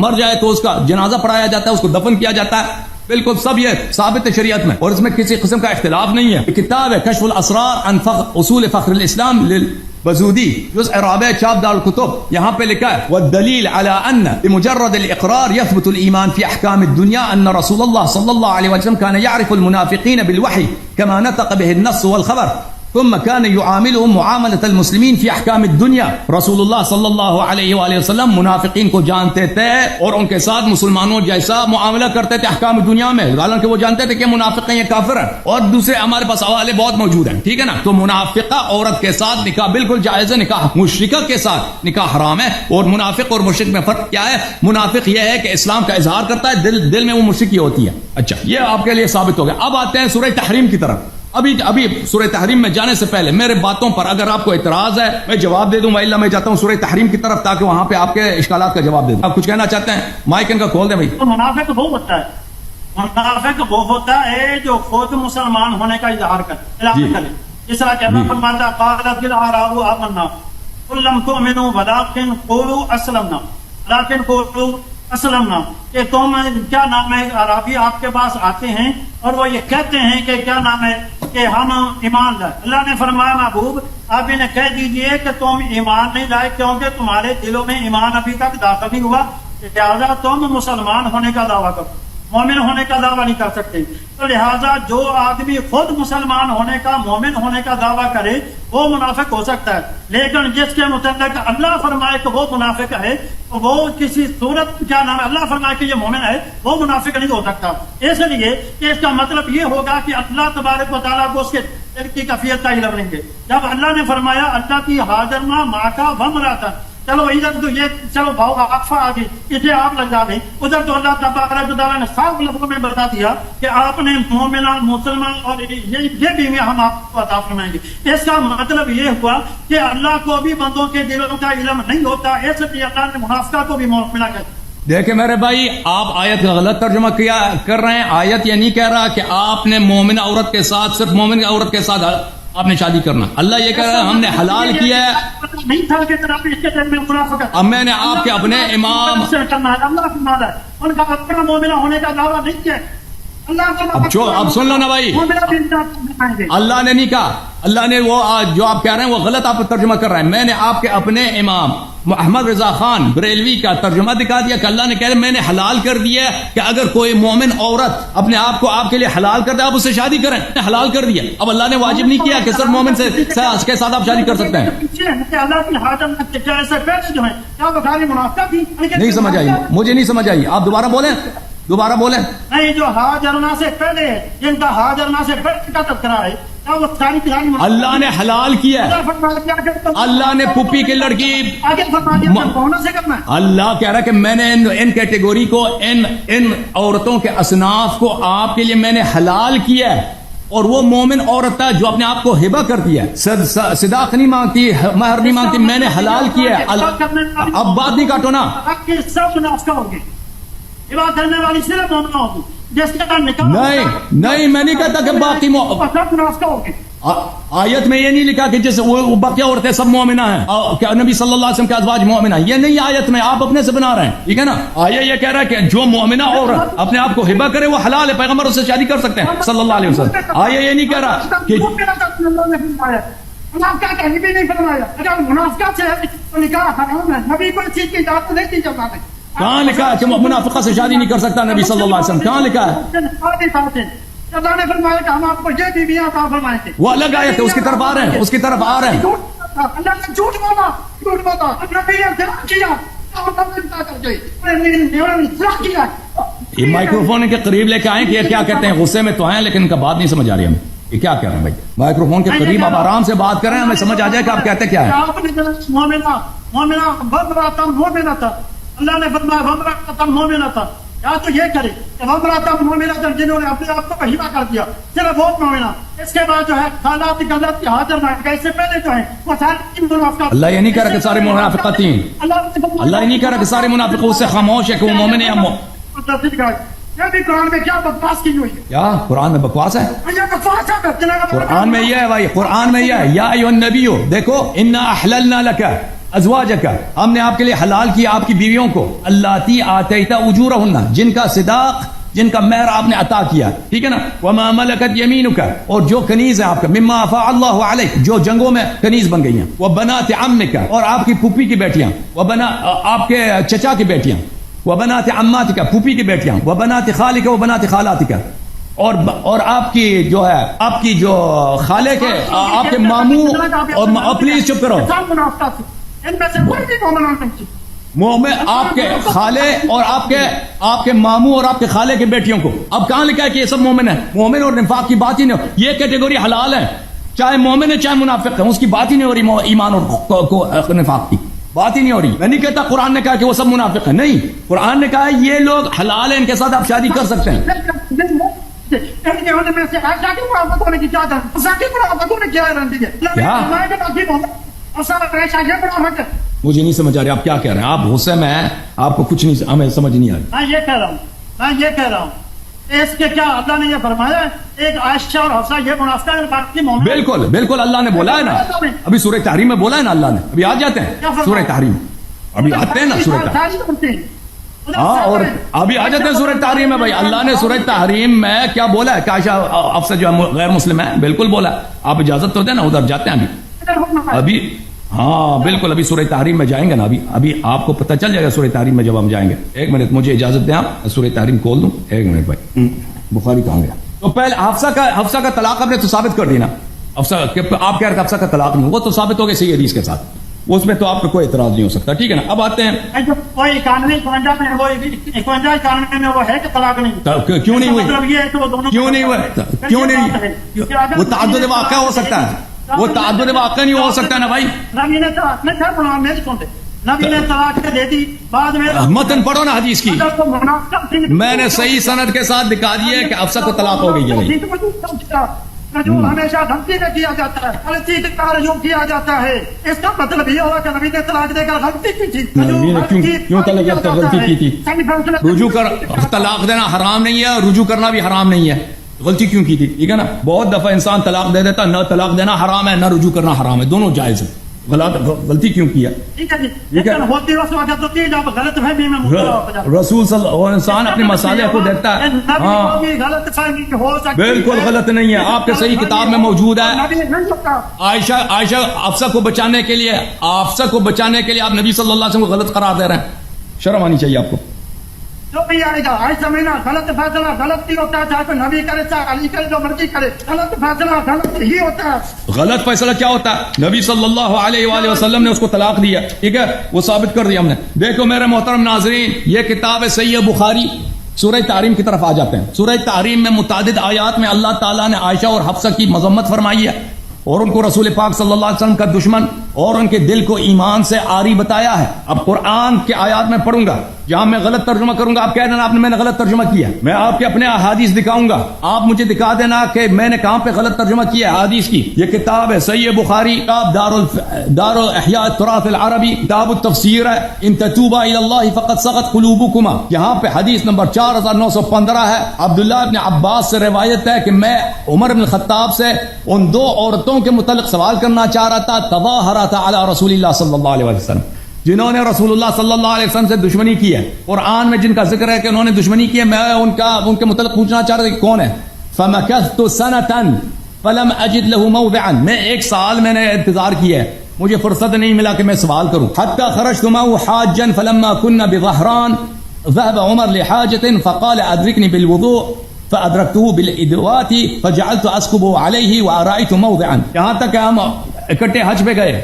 مر جائے تو اس کا جنازہ پڑھایا جاتا ہے, اس کو دفن کیا جاتا ہے. بالکل سب یہ ثابت ہے شریعت میں اور اس میں کسی قسم کا اختلاف نہیں ہے. کتاب ہے کشف الاسرار عن اصول فخر الاسلام للبزودی, جزء رابع چاپ دار الکتب. یہاں پہ لکھا ہے والدلیل على ان بمجرد الاقرار يثبت الايمان في احکام الدنيا ان رسول الله صلى الله عليه وسلم كان يعرف المنافقين بالوحي كما نطق به النص والخبر ثم كان يعاملهم معاملة المسلمين في احکام الدنيا. رسول اللہ صلی اللہ علیہ وآلہ وسلم منافقین کو جانتے تھے اور ان کے ساتھ مسلمانوں جیسا معاملہ کرتے تھے احکام دنیا میں, حالانکہ وہ جانتے تھے کہ منافق ہیں, یہ کافر ہیں. اور دوسرے ہمارے پاس حوالے بہت موجود ہیں, ٹھیک ہے نا. تو منافقہ عورت کے ساتھ نکاح بالکل جائز ہے, نکاح مشرکہ کے ساتھ نکاح حرام ہے. اور منافق اور مشرک میں فرق کیا ہے؟ منافق یہ ہے کہ اسلام کا اظہار کرتا ہے, دل میں وہ مشرکی ہوتی ہے. اچھا, یہ آپ کے لیے ثابت ہو گیا. اب آتے ہیں سورہ تحریم کی طرف. ابھی سورہ تحریم میں جانے سے پہلے میرے باتوں پر اگر آپ کو اعتراض ہے میں جواب دے دوں, وإلا میں جاتا ہوں سورہ تحریم کی طرف تاکہ وہاں پہ آپ کے اشکالات کا جواب دے دوں. آپ کچھ کہنا چاہتے ہیں؟ مائک ان کا کھول دیں بھائی. منافق وہ ہوتا ہے, منافق وہ ہوتا ہے جو خود مسلمان ہونے کا اظہار کرے. جس طرح کہ اللہ فرماتا ہے قالت الاعراب آمنا قل لم تؤمنوا ولكن قولوا اسلمنا لیکن قولوا اسلمنا, کہ تم کیا نام ہے عربی آپ کے پاس آتے ہیں اور وہ یہ کہتے ہیں کہ کیا نام ہے کہ ہم ایمان لائے. اللہ نے فرمایا محبوب آپ انہیں کہہ دیجئے کہ تم ایمان نہیں لائے کیونکہ تمہارے دلوں میں ایمان ابھی تک داخل نہیں ہوا, لہٰذا تم مسلمان ہونے کا دعویٰ کرو, مومن ہونے کا دعویٰ نہیں کر سکتے. تو لہٰذا جو آدمی خود مسلمان ہونے کا, مومن ہونے کا دعویٰ کرے وہ منافق ہو سکتا ہے, لیکن جس کے متعلق اللہ فرمائے کہ وہ منافق ہے وہ کسی صورت کیا نام ہے اللہ فرمائے کہ یہ مومن ہے, وہ منافق نہیں ہو سکتا. اس لیے کہ اس کا مطلب یہ ہوگا کہ اللہ تبارک و تعالیٰ کو اس کے دل کی کیفیت کا علم نہیں ہے. جب اللہ نے فرمایا اللہ کی حاضرنا ماں کا ومراتا, چلو ادھر تو یہ چلو بھاؤ آفا آ گئی, اسے آپ لگ جا دیں. ادھر تو اللہ تبارک و تعالیٰ نے صاف لفظوں میں بتا دیا کہ آپ نے مومنان مسلمان اور یہ بھی ہم آپ کو عطا فرمائیں گے. اس کا مطلب یہ ہوا کہ اللہ کو بھی بندوں کے دلوں کا علم نہیں ہوتا, اس لیے اللہ نے منافقہ کو بھی مومنہ کہا. دیکھیں میرے بھائی, آپ آیت کا غلط ترجمہ کر رہے ہیں. آیت یہ نہیں کہہ رہا کہ آپ نے مومن عورت کے ساتھ, صرف مومن عورت کے ساتھ آپ نے شادی کرنا. اللہ یہ کہہ رہا ہے ہم نے حلال کیا ہے. نہیں تھا کہ اس کے دل میں منافقت, اب میں نے آپ کے اپنے امام اللہ فرماتا ہے ان کا اپنا مومنہ ہونے کا دعویٰ نہیں کیا. اب سن لو نا بھائی, اللہ نے نہیں کہا, اللہ نے وہ جو آپ کہہ رہے ہیں وہ غلط آپ ترجمہ کر رہے ہیں. میں نے آپ کے اپنے امام محمد رضا خان بریلوی کا ترجمہ دکھا دیا کہ اللہ نے کہہ رہے میں نے حلال کر دیا کہ اگر کوئی مومن عورت اپنے آپ کو آپ کے لیے حلال کر دے آپ اس سے شادی کریں, حلال کر دیا. اب اللہ نے واجب نہیں کیا کہ صرف مومن سے کے ساتھ آپ شادی کر سکتے ہیں. نہیں سمجھ آئی, مجھے نہیں سمجھ آئی, آپ دوبارہ بولیں. نہیں, جو ہاجرنا سے پہلے جن کا ہاجرنا سے پہلے کا تذکرہ ہے اللہ نے حلال کیا ہے. اللہ نے پھپھی کی لڑکی, اللہ کہہ رہا ہے کہ میں نے ان کیٹیگوری کو, ان عورتوں کے اصناف کو آپ کے لیے میں نے حلال کیا ہے. اور وہ مومن عورت ہے جو اپنے آپ کو ہبہ کرتی ہے, صداق نہیں مانگتی, مہر نہیں مانگتی, میں نے حلال کیا ہے. اب بات نہیں کاٹو نا. سب منافقہ ہوگی, عبادت کرنے والی صرف مومنہ ہوگی. نہیں میں نہیں کہتا کہ باقی آیت میں یہ نہیں لکھا کہ جیسے وہ بقیہ عورتیں سب مومنہ ہیں، کیا نبی صلی اللہ علیہ وسلم کے ازواج مومنہ ہیں، یہ نہیں آیت میں، آپ اپنے سے بنا رہے ہیں، ٹھیک ہے نا؟ آیت یہ کہہ رہا ہے کہ جو مومنہ عورت اپنے آپ کو ہبہ کرے وہ حلال ہے، پیغمبر اس سے شادی کر سکتے ہیں صلی اللہ علیہ وسلم۔ آیت یہ نہیں کہہ رہا کہ آپ کا کہیں بھی نہیں فرمایا اگر منافقت سے ہے تو نکاح حرام ہے، نبی کو اس چیز کی اجازت نہیں دی جاتی۔ کہاں لکھا ہے کہ منافقہ سے شادی نہیں کر سکتا نبی صلی اللہ علیہ وسلم؟ کہاں لکھا ہے؟ اللہ نے فرمایا کہ ہم آپ کو یہ بیویاں عطا فرمائیں گے۔ وہ الگ آیت ہے، اس کی طرف آ رہے ہیں، اس کی طرف آ رہے ہیں۔ اللہ نے جھوٹ بولا، جھوٹ بولا، نبی نے زنا کیا، یہ مائکروفون کے قریب لے کے آئیں کہ یہ کیا کہتے ہیں، غصے میں تو آئے لیکن ان کا بات نہیں سمجھ آ رہی ہمیں، یہ کیا کہہ رہے ہیں بھائی؟ مائکروفون کے قریب آپ آرام سے بات کریں، ہمیں سمجھ آ جائے کہ آپ کہتے کیا ہے۔ اللہ نے فرمایا تھا یا تو یہ کرے کہ جنہوں نے اپنے آپ کو بہیما کر دیا، صرف بہت مومنہ، اس کے بعد جو ہے حالات غلط کی حاضر نہ کہ اس سے پہلے جو ہے وہ سارے منافقات۔ اللہ یہ نہیں کہہ رہا کہ سارے منافقات ہیں، اللہ یہ نہیں کہہ رہا کہ سارے منافق اس سے خاموش ہے کہ وہ مومن ہے یا یہ بھی قرآن میں کیا بکواس کی ہوئی ہے؟ کیا قرآن میں بکواس ہے؟ یہ بکواس ہے، قرآن میں یہ ہے بھائی، قرآن میں یہ ہے یا ایھا النبی، دیکھو انا احللنا لک ازواجک، ہم نے آپ کے لیے حلال کیا آپ کی بیویوں کو، اللاتی آتیت اجورہن، جن کا صداق، جن کا مہر آپ نے عطا کیا، ٹھیک ہے نا؟ وما ملکت یمینک، اور جو کنیز ہے آپ کا، مما افاء اللہ علیک، جو جنگوں میں کنیز بن گئی ہیں، وبنات عمک، اور آپ کی پھوپھی کی بیٹیاں، آپ کے چچا کی بیٹیاں، وبنات عماتک، پھوپھی کی بیٹیاں، وبنات خالک وبنات خالاتک، اور آپ کی جو ہے آپ کی جو خالے کے آپ کے ماموں، اور پلیز چپ کرو، ان میں سے کوئی بھی مومن نہیں تھی۔ مومن آپ کے خالے اور آپ کے ماموں اور آپ کے خالے کی بیٹیوں کو، اب کہاں لکھا ہے کہ یہ سب مومن ہیں؟ مومن اور نفاق کی بات ہی نہیں، یہ کیٹیگوری حلال ہے، چاہے مومن ہے چاہے منافق ہے، اس کی بات ہی نہیں ہو رہی، ایمان اور نفاق کی بات ہی نہیں ہو رہی۔ میں نہیں کہتا قرآن نے کہا کہ وہ سب منافق ہیں، نہیں، قرآن نے کہا یہ لوگ حلال ہیں، ان کے ساتھ آپ شادی کر سکتے ہیں۔ مجھے نہیں سمجھ آ رہا آپ کیا کہہ رہے ہیں، آپ غصے میں ہیں، آپ کو کچھ نہیں، ہمیں سمجھ نہیں آ رہی۔ میں یہ کہہ رہا ہوں اس کے کیا اللہ نے یہ فرمایا ایک عائشہ اور حفصہ یہ منافقہ ہے باقی مومن؟ بالکل بالکل، اللہ نے بولا ہے نا، ابھی سورہ تحریم میں بولا ہے نا اللہ نے، ابھی آ جاتے ہیں سورہ تحریم، ابھی آتے ہیں نا سورہ تحریم، ہاں، اور ابھی آ جاتے ہیں سورہ تحریم میں بھائی، اللہ نے سورہ تحریم میں کیا بولا ہے کہ عائشہ حفصہ جو غیر مسلم ہے، بالکل بولا ہے، آپ اجازت تو دیں نا، ادھر جاتے ہیں ابھی، ہاں بالکل، ابھی سورہ تحریم میں جائیں گے نا، ابھی آپ کو پتہ چل جائے گا سورہ تحریم میں جب ہم جائیں گے۔ ایک منٹ مجھے اجازت دیں، آپ سورہ تحریم کھول دوں، ایک منٹ بھائی، بخاری کہاں گیا؟ تو پہلے حفصہ کا طلاق آپ نے تو ثابت کر دی نا، حفصہ آپ کہہ رہے تھے حفصہ کا طلاق نہیں، وہ تو ثابت ہو گیا صحیح حدیث کے ساتھ، اس میں تو آپ کو کوئی اعتراض نہیں ہو سکتا، ٹھیک ہے نا؟ اب آتے ہیں کوئی 51 میں وہ ہے کہ طلاق نہیں، کیوں نہیں ہوئی؟ مطلب یہ ہے کہ وہ دونوں کیوں نہیں ہوئی؟ کیوں نہیں؟ وہ تعدد واقعہ ہو سکتا ہے، وہ تعدد واقعہ نہیں ہو سکتا نا بھائی۔ نبی نے طلاق نہیں تھا، میری سنتے، نبی نے طلاق دے دی، بعد میں متن پڑھو نا حدیث کی، میں نے صحیح سند کے ساتھ دکھا دیا ہے کہ حفصہ کو طلاق ہو گئی ہے نہیں۔ ہمیشہ دھمکی میں کیا جاتا ہے، غلطی کا رجوع کیا جاتا ہے، اس کا مطلب یہ ہوگا کہ نبی نے طلاق دے کر غلطی کی تھی، کیوں غلطی کی تھی؟ رجوع کر طلاق دینا حرام نہیں ہے، رجوع کرنا بھی حرام نہیں ہے، غلطی کیوں کی تھی؟ ٹھیک ہے نا؟ بہت دفعہ انسان طلاق دے دیتا، نہ طلاق دینا حرام ہے نہ رجوع کرنا حرام ہے، دونوں جائز ہے، غلطی کیوں کیا؟ رسول صلی اللہ علیہ وسلم انسان اپنے مسالے کو دیکھتا ہے، ہاں بالکل غلط نہیں ہے، آپ کے صحیح کتاب میں موجود ہے۔ عائشہ حفصہ کو بچانے کے لیے آپ نبی صلی اللہ علیہ وسلم کو غلط قرار دے رہے ہیں، شرم آنی چاہیے آپ کو۔ جو بھی آئے گا عائشہ مہینہ غلط فیصلہ غلط ہی ہوتا ہے، چاہے کوئی نبی کرے چاہے علی کرے، جو مرضی کرے، غلط فیصلہ غلط ہی ہوتا ہے۔ غلط فیصلہ کیا ہوتا ہے؟ نبی صلی اللہ علیہ وآلہ وسلم نے اس کو طلاق دیا، ٹھیک ہے، وہ ثابت کر دیا ہم نے۔ دیکھو میرے محترم ناظرین، یہ کتاب ہے صحیح بخاری، سورہ تحریم کی طرف آ جاتے ہیں۔ سورہ تحریم میں متعدد آیات میں اللہ تعالیٰ نے عائشہ اور حفصہ کی مذمت فرمائی ہے، اور ان کو رسول پاک صلی اللہ علیہ وسلم کا دشمن اور ان کے دل کو ایمان سے عاری بتایا ہے. اب قرآن کے آیات میں پڑھوں گا, جہاں میں غلط ترجمہ کروں گا آپ کہہ دینا آپ نے میں نے غلط ترجمہ کیا. میں آپ کے اپنے احادیث دکھاؤں گا, آپ مجھے دکھا دینا کہ میں نے کہاں پہ غلط ترجمہ کیا ہے حدیث کی. یہ کتاب ہے صحیح بخاری, کتاب دار احیاء التراث العربی, کتاب التفسیر ہے. ان تتوبا الی اللہ فقد صغت قلوبکما, یہاں پہ حدیث نمبر 4915 ہے. عبداللہ ابن عباس سے روایت ہے کہ میں عمر بن الخطاب سے ان دو عورتوں کے متعلق سوال کرنا چاہ رہا تھا, تظاہرتا علی رسول اللہ صلی اللہ علیہ وسلم, جنہوں نے رسول اللہ صلی اللہ علیہ وسلم سے دشمنی کی ہے. قرآن میں جن کا ذکر ہے کہ انہوں نے دشمنی کی ہے, میں ان کے متعلق پوچھنا چاہ رہا تھا کہ کون ہے. فمکثت سنۃ فلم اجد له موضعا, میں ایک سال میں نے انتظار کیا ہے, مجھے فرصت نہیں ملا کہ میں سوال کروں. حتی خرجت معه حاجا فلما كنا بظهران ذهب عمر لحاجة فقال ادركني بالوضوء فادركته بالادوات فجعلت اسكب عليه ورأيت موضعا. یہاں تک کہ ہم اکٹھے حج پہ گئے,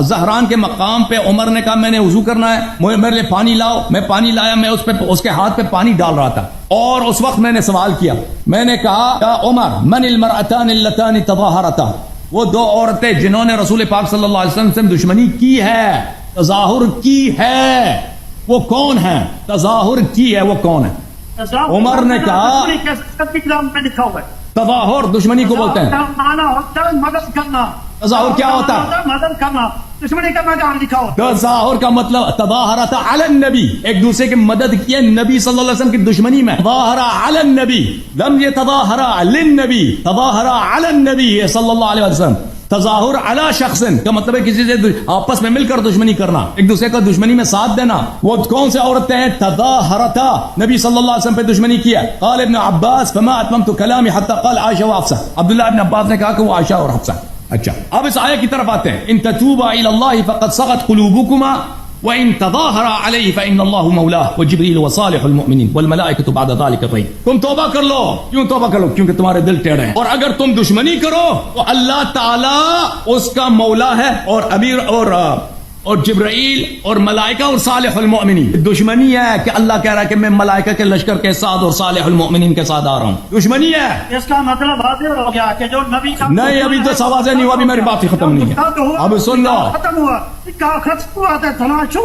زہران کے مقام پہ عمر نے کہا میں نے وضو کرنا ہے, میرے لیے پانی لاؤ. میں پانی لایا, میں اس کے ہاتھ پہ پانی ڈال رہا تھا, اور اس وقت میں نے سوال کیا, میں نے کہا یا عمر من المرأتان اللتان تظاہرتا, وہ دو عورتیں جنہوں نے رسول پاک صلی اللہ علیہ وسلم سے دشمنی کی ہے, تظاہر کی ہے, وہ کون ہے؟ تظاہر کی ہے وہ کون ہے؟ عمر نے کہا لکھا ہوا ہے تظاہر دشمنی کو بولتے ہیں. مانا ہوتا ہے مدد کرنا. تظاہر کیا ہوتا ہے؟ مدد کرنا, دشمنی کا مقام لکھا ہوتا ہے. تظاہر کا مطلب تظاہرت علی النبی, ایک دوسرے کی مدد کی ہے نبی صلی اللہ علیہ وسلم کی دشمنی میں. تظاہر علی النبی, لم یتظاہر للنبی, تظاہر علی النبی صلی اللہ علیہ وسلم. تظاہر علی شخص کا مطلب ہے کسی سے آپس میں مل کر دشمنی کرنا, ایک دوسرے کا دشمنی میں ساتھ دینا. وہ کون سے عورتیں ہیں؟ تظاہرتا, نبی صلی اللہ علیہ وسلم پہ دشمنی کیا. قال ابن عباس فما اتممت کلامی حتی قال عائشہ و حفصہ, عبداللہ ابن عباس نے کہا کہ وہ عائشہ اور حفصہ. اچھا اب اس آیت کی طرف آتے ہیں. ان تتوبا الی اللہ فقد صغت قلوبکما وان تظاہر علیہ فان اللہ مولاہ وجبریل وصالح المؤمنین والملائکۃ بعد ذلک ظہیر. تم توبہ کر لو. کیوں توبہ کر لو؟ کیونکہ تمہارے دل ٹیڑھے ہیں, اور اگر تم دشمنی کرو تو اللہ تعالی اس کا مولا ہے, اور امیر اور جبرائیل اور ملائکہ اور صالح المؤمنین. دشمنی ہے کہ اللہ کہہ رہا ہے کہ میں ملائکہ کے لشکر کے ساتھ اور صالح المؤمنین کے ساتھ آ رہا ہوں. دشمنی ہے. اس کا مطلب واضح ہو گیا کہ جو نبی کا نہیں, ابھی تو سوال نہیں ہوا, ابھی میری بات ہی ختم نہیں ہے. اب سن لو, ختم ہوا, ختم ہوا تھا تناشو.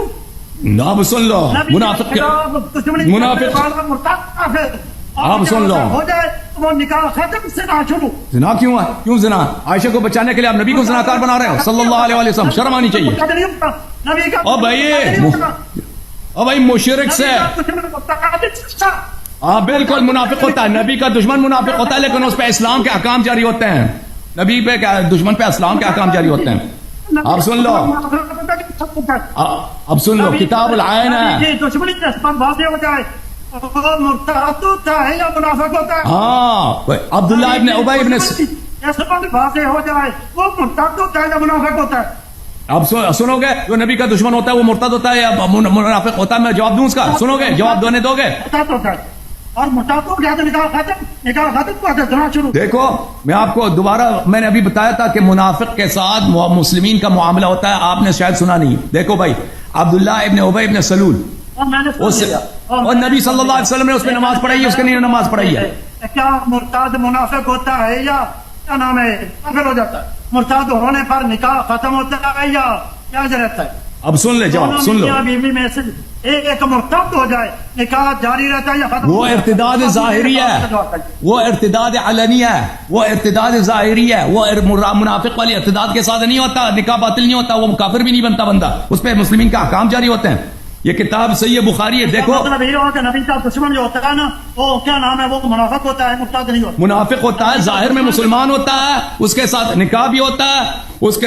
اب سن لو, منافق آپ سن لو, ہو جائے تو وہ نکاح ختم سے نہ چھوڑو. زنا کیوں ہے؟ کیوں زنا؟ عائشہ کو بچانے کے لیے آپ نبی کو زناکار بنا رہے ہو صلی اللہ علیہ وسلم, شرم آنی چاہیے. او بھائی مشرک سے ہاں بالکل منافق ہوتا ہے, نبی کا دشمن منافق ہوتا ہے, لیکن اس پہ اسلام کے احکام جاری ہوتے ہیں. نبی پہ دشمن پہ اسلام کے احکام جاری ہوتے ہیں. آپ سن لو, اب سن لو, کتاب العین ہے. دشمنی واضح ہو جائے مرتد ہوتا ہے یا منافق ہوتا ہے. ہاں عبداللہ ابن ابی ابن واضح ہو جائے وہ مرتد ہوتا ہے یا منافق ہوتا ہے. اب سنو گے, جو نبی کا دشمن ہوتا ہے وہ مرتد ہوتا ہے یا منافق ہوتا ہے؟ میں جواب دوں اس کا, سنو گے, جواب دونے دو گے. مرتد ہوتا ہے اور مرتد ہو گیا تو نکاح ختم ہوا تھا شروع. دیکھو میں آپ کو دوبارہ, میں نے ابھی بتایا تھا کہ منافق کے ساتھ مسلمین کا معاملہ ہوتا ہے, آپ نے شاید سنا نہیں. دیکھو بھائی, عبداللہ ابن ابی ابن سلول اور نبی صلی اللہ علیہ وسلم نے اس پہ نماز پڑھائی ہے, اس کے نہیں نماز پڑھائی ہے. کیا مرتد منافق ہوتا ہے یا کیا نام ہے کافر ہو جاتا ہے؟ مرتد ہونے پر نکاح ختم ہوتا ہے یا کیا رہتا ہے؟ اب سن لے جواب, سن لو. بیوی میں سے ایک مرتد ہو جائے نکاح جاری رہتا ہے یا ختم؟ وہ ارتداد ظاہری ہے, وہ ارتداد علنی ہے, وہ ارتداد ظاہری ہے. وہ منافق والی ارتداد کے ساتھ نہیں ہوتا, نکاح باطل نہیں ہوتا, وہ کافر بھی نہیں بنتا بندہ, اس پہ مسلمین کا احکام جاری ہوتے ہیں. یہ کتاب صحیح بخاری ہے. دیکھو مطلب یہ ہوگا کہ نبی کا دشمن جو ہوتا ہے نا, وہ کیا نام ہے, وہ منافق ہوتا ہے, مرتد نہیں ہوتا. منافق ہوتا ہے, ظاہر میں مسلمان ہوتا ہے, اس کے ساتھ نکاح بھی ہوتا ہے, اس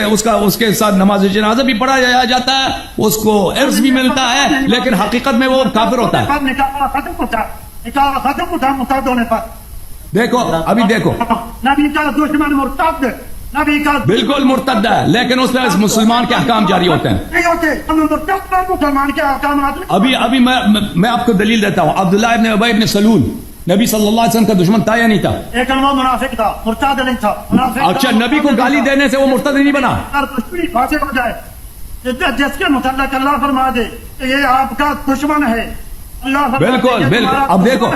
کے ساتھ نماز جنازہ بھی پڑھا جاتا ہے, اس کو عرض بھی ملتا ہے, لیکن حقیقت میں وہ کافر ہوتا ہے. نکاح ختم ہوتا ہے, نکاح ختم ہوتا ہے مرتد ہونے پر. دیکھو ابھی دیکھو, نبی کا دشمن مرتد, نبی کا بالکل مرتد ہے, لیکن اس پہ مسلمان کے احکام جاری ہوتے ہیں. نہیں ہوتے مرتد پر مسلمان کے احکامات. ابھی میں آپ کو دلیل دیتا ہوں. عبداللہ ابن ابی ابن سلول نبی صلی اللہ علیہ وسلم کا دشمن تھا یا نہیں تھا؟ ایک وہ منافق تھا, مرتد نہیں تھا. اچھا, نبی کو گالی دینے سے وہ مرتد نہیں بنا؟ دشمنی فاسق ہو جائے, جس کے متعلق اللہ فرما دے کہ یہ آپ کا دشمن ہے, اللہ بالکل بالکل. اب دیکھو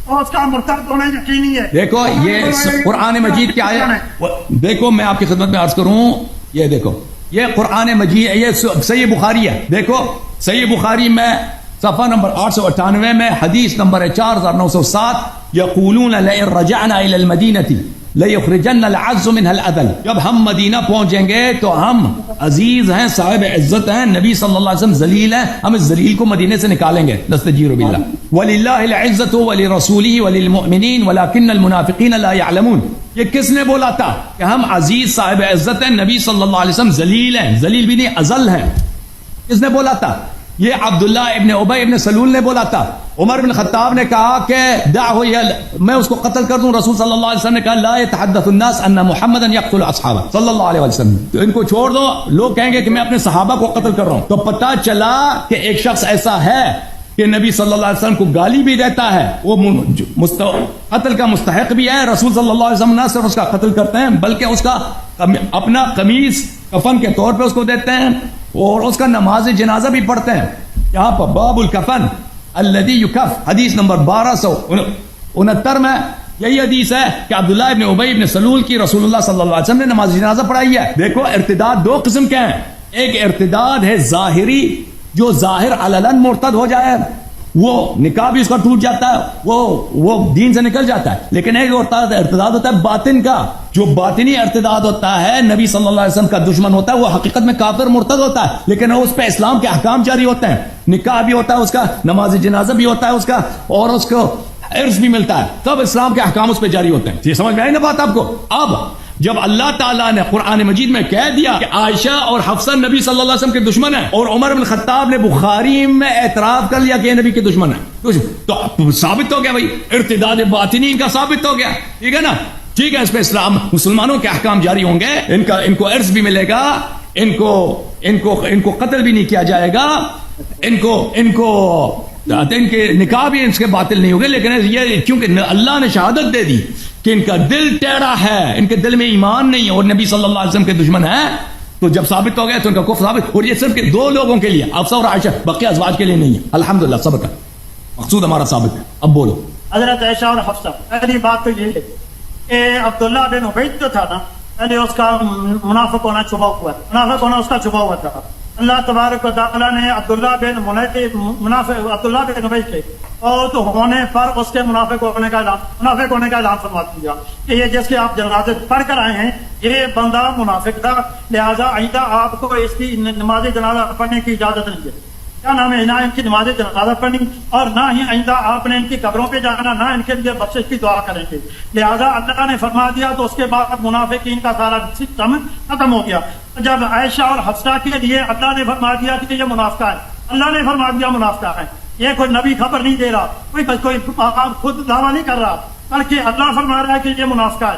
اور اس کا مرتد ہونا یقینی ہے. دیکھو یہ قرآن مجید کیا ہے, دیکھو میں آپ کی خدمت میں عرض کروں, یہ دیکھو یہ قرآن مجید, یہ صحیح بخاری ہے. دیکھو صحیح بخاری میں صفحہ نمبر 898 میں حدیث نمبر 4907, یقولون لئن رجعنا الى المدینہ لیخرجن العز منها الاذل. جب ہم مدینہ پہنچیں گے تو ہم عزیز ہیں, صاحب عزت ہیں, نبی صلی اللہ علیہ وسلم ذلیل ہیں, ہم اس ذلیل کو مدینے سے نکالیں گے. نستجیر باللہ. وللہ العزت ولرسولہ وللمؤمنین ولکن المنافقین لا یعلمون. یہ کس نے بولا تھا کہ ہم عزیز صاحب عزت ہیں, نبی صلی اللہ علیہ وسلم ذلیل ہیں, ذلیل بھی نہیں ازل ہیں. کس نے بولا تھا؟ یہ عبداللہ ابن ابی ابن سلول نے بولا تھا. عمر بن خطاب نے کہا کہ میں اس کو قتل کر دوں. رسول صلی اللہ علیہ وسلم نے کہا لا يتحدث الناس ان محمدا يقتل اصحابه صلی اللہ علیہ وسلم. تو ان کو چھوڑ دو, لوگ کہیں گے کہ میں اپنے صحابہ کو قتل کر رہا ہوں. تو پتہ چلا کہ ایک شخص ایسا ہے کہ نبی صلی اللہ علیہ وسلم کو گالی بھی دیتا ہے, وہ قتل کا مستحق بھی ہے. رسول صلی اللہ علیہ وسلم نہ صرف اس کا قتل کرتے ہیں بلکہ اس کا اپنا قمیص کفن کے طور پہ اس کو دیتے ہیں اور اس کا نماز جنازہ بھی پڑھتے ہیں. یہاں پر باب الکفن الذی یکف, حدیث نمبر 1269 میں یہی حدیث ہے کہ عبداللہ ابن ابی ابن سلول کی رسول اللہ صلی اللہ علیہ وسلم نے نماز جنازہ پڑھائی ہے. دیکھو ارتداد دو قسم کے ہیں. ایک ارتداد ہے ظاہری, جو ظاہر علن مرتد ہو جائے, وہ نکاح بھی اس کا ٹوٹ جاتا ہے, وہ دین سے نکل جاتا ہے. لیکن ایک ارتداد ہوتا ہے باطن کا, جو باطنی ارتداد ہوتا ہے, نبی صلی اللہ علیہ وسلم کا دشمن ہوتا ہے, وہ حقیقت میں کافر مرتد ہوتا ہے لیکن اس پہ اسلام کے احکام جاری ہوتے ہیں. نکاح بھی ہوتا ہے اس کا, نماز جنازہ بھی ہوتا ہے اس کا, اور اس کو عرض بھی ملتا ہے. تب اسلام کے احکام اس پہ جاری ہوتے ہیں. یہ سمجھ میں آئی نا بات آپ کو؟ اب جب اللہ تعالیٰ نے قرآن مجید میں کہہ دیا کہ عائشہ اور حفصہ نبی صلی اللہ علیہ وسلم کے دشمن ہیں, اور عمر بن خطاب نے بخاری میں اعتراف کر لیا کہ یہ نبی کے دشمن ہیں, تو ثابت ہو گیا بھائی ارتداد باطنی ان کا ثابت ہو گیا. ٹھیک ہے نا, ٹھیک ہے, اس پہ اسلام مسلمانوں کے احکام جاری ہوں گے, ان کو عرض بھی ملے گا, ان کو قتل بھی نہیں کیا جائے گا, ان کے نکاح بھی ان کے باطل نہیں ہوگے. لیکن یہ کیونکہ اللہ نے شہادت دے دی کہ ان کا دل ٹیڑھا ہے, ان کے دل میں ایمان نہیں اور نبی صلی اللہ علیہ وسلم کے دشمن ہیں, تو جب ثابت ہو گیا تو ان کا کفر ثابت. اور یہ صرف دو لوگوں کے لیے, حفصہ اور عائشہ, بقیہ ازواج کے لیے نہیں ہے. الحمدللہ صبر کا مقصود ہمارا ثابت ہے. اب بولو. حضرت عائشہ اور حفصہ, پہلی بات تو یہ ہے کہ عبداللہ بن ابی جو تھا نا, پہلے اس کا منافق ہونا چھپا ہوا ہے, منافق ہونا اس کا چھپا ہوا تھا. اللہ تبارک و تعالیٰ نے عبداللہ بن ابی کے اور تو ہونے پر اس کے منافق ہونے کا اعلان فرما دیا کہ یہ جس کے آپ جنازے پڑھ کر آئے ہیں یہ بندہ منافق تھا, لہذا آئندہ آپ کو اس کی نماز جنازہ پڑھنے کی اجازت نہیں ہے. کیا نام ہے, نہ ان کی نماز جنازہ پڑھنی اور نہ ہی آئندہ آپ نے ان کی قبروں پہ جانا, نہ ان کے لیے بخشش کی دعا کریں گے. لہذا اللہ نے فرما دیا تو اس کے بعد منافقین کا سارا سسٹم ختم ہو گیا. جب عائشہ اور حفصہ کے لیے اللہ نے فرما دیا کہ یہ منافقہ ہے, اللہ نے فرما دیا منافقہ ہے, یہ کوئی نبی خبر نہیں دے رہا, کوئی خود دعویٰ نہیں کر رہا, بلکہ اللہ فرما رہا ہے کہ یہ منافقہ ہے,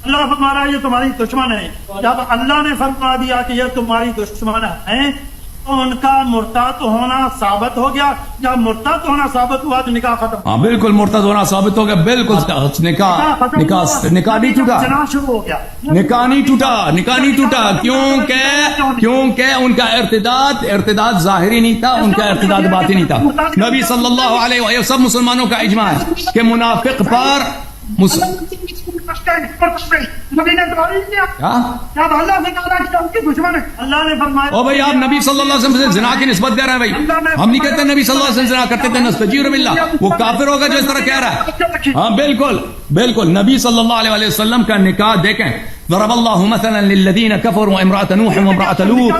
اللہ فرما رہا ہے یہ تمہاری دشمن ہے. جب اللہ نے فرما دیا کہ یہ تمہاری دشمن ہے تو ان کا مرتد ہونا ثابت ہو گیا. جب مرتد ہونا ثابت ہوا تو نکاح ختم. ہاں بالکل مرتد ہونا ثابت ہو گیا, بالکل. نکاح نہیں ٹوٹا, شروع ہو گیا, نکاح نہیں ٹوٹا کیونکہ ان کا ارتداد ظاہری نہیں تھا, ان کا ارتداد باطنی تھا. نبی صلی اللہ علیہ وسلم سب مسلمانوں کا اجماع ہے کہ منافق پر نبی نے فرمایا, او بھائی آپ نبی صلی اللہ علیہ وسلم سے زنا کی نسبت دے رہے ہیں بھائی. ہم نہیں کہتے نبی صلی اللہ علیہ وسلم زنا کرتے تھے, نستجیر باللہ, وہ کافر ہوگا جو اس طرح کہہ رہا ہے. ہاں بالکل نبی صلی اللہ علیہ وسلم کا نکاح دیکھیں, ضرب اللہ مثلا للذین کفروا امرأة نوح وامرأة لوط.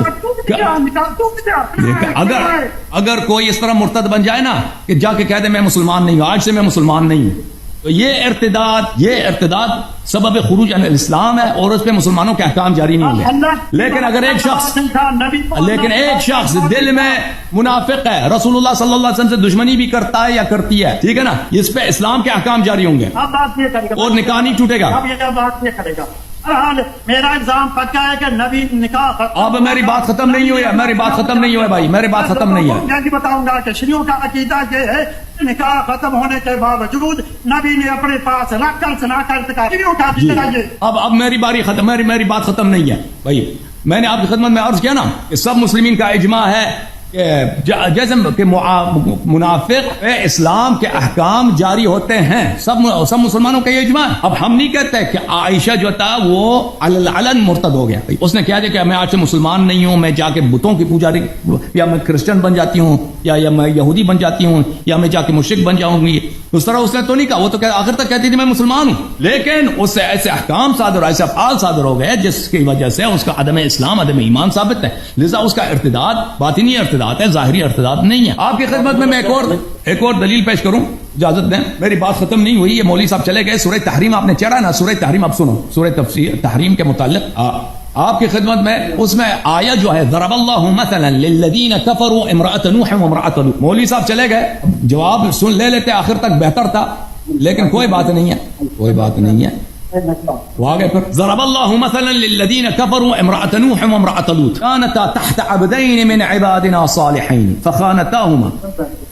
اگر کوئی اس طرح مرتد بن جائے نا کہ جا کے کہہ دے میں مسلمان نہیں ہوں, آج سے میں مسلمان نہیں ہوں, تو یہ ارتداد سبب خروج عن الاسلام ہے اور اس پہ مسلمانوں کے احکام جاری نہیں ہوئے. لیکن اگر ایک شخص دل میں منافق ہے, رسول اللہ صلی اللہ علیہ وسلم سے دشمنی بھی کرتا ہے یا کرتی ہے, ٹھیک ہے نا, اس پہ اسلام کے احکام جاری ہوں گے اور نکاح نہیں ٹوٹے گا. میرا الزام پکا ہے کہ نبی نکاح, اب میری بات ختم نہیں ہوئی بھائی, میری بات ختم نہیں ہے. میں بتاؤں گا کہ شیعوں کا عقیدہ یہ ہے نکاح ختم ہونے کے باوجود نبی نے اپنے پاس رکھ کر سنا کر. اب میری بات ختم نہیں ہے بھائی. میں نے آپ کی خدمت میں عرض کیا نا کہ سب مسلمین کا اجماع ہے جیسے کہ منافق اسلام کے احکام جاری ہوتے ہیں، سب مسلمانوں کا یہ اجماع ہے۔ اب ہم نہیں کہتے کہ عائشہ جو تھا وہ علن مرتد ہو گیا، اس نے کہا کہ میں آج سے مسلمان نہیں ہوں، میں جا کے بتوں کی پجاری، یا میں کرسچن بن جاتی ہوں، یا میں یہودی بن جاتی ہوں، یا میں جا کے مشرک بن جاؤں گی۔ اس طرح اس نے تو نہیں کہا، وہ تو آخر تک کہتی تھی میں مسلمان ہوں، لیکن اس سے ایسے احکام صادر، ایسے افعال صادر ہو گئے جس کی وجہ سے اس کا عدم اسلام، عدم ایمان ثابت ہے، لذا اس کا ارتداد باطنی ارتداد ہے، ظاہری ارتداد نہیں ہے۔ آپ کی خدمت میں ایک اور دلیل پیش کروں، اجازت دیں، میری بات ختم نہیں ہوئی، یہ مولوی صاحب چلے گئے۔ سورہ تحریم آپ نے چڑھا نا، سورہ تحریم اب سنو، سورہ تحریم کے متعلق آپ کی خدمت میں اس میں آیت جو ہے ضرب اللہ مثلا للذین کفروا امرأۃ نوح وامرأۃ لوط، مولوی صاحب چلے گئے، جواب سن لے لیتے آخر تک بہتر تھا، لیکن کوئی بات نہیں ہے، کوئی بات نہیں ہے۔ واگے پھر ضرب اللہ مثلا للذین کفروا امرأۃ نوح وامرأۃ لوط كانتا تحت عبدین من عبادنا صالحین فخانتاهما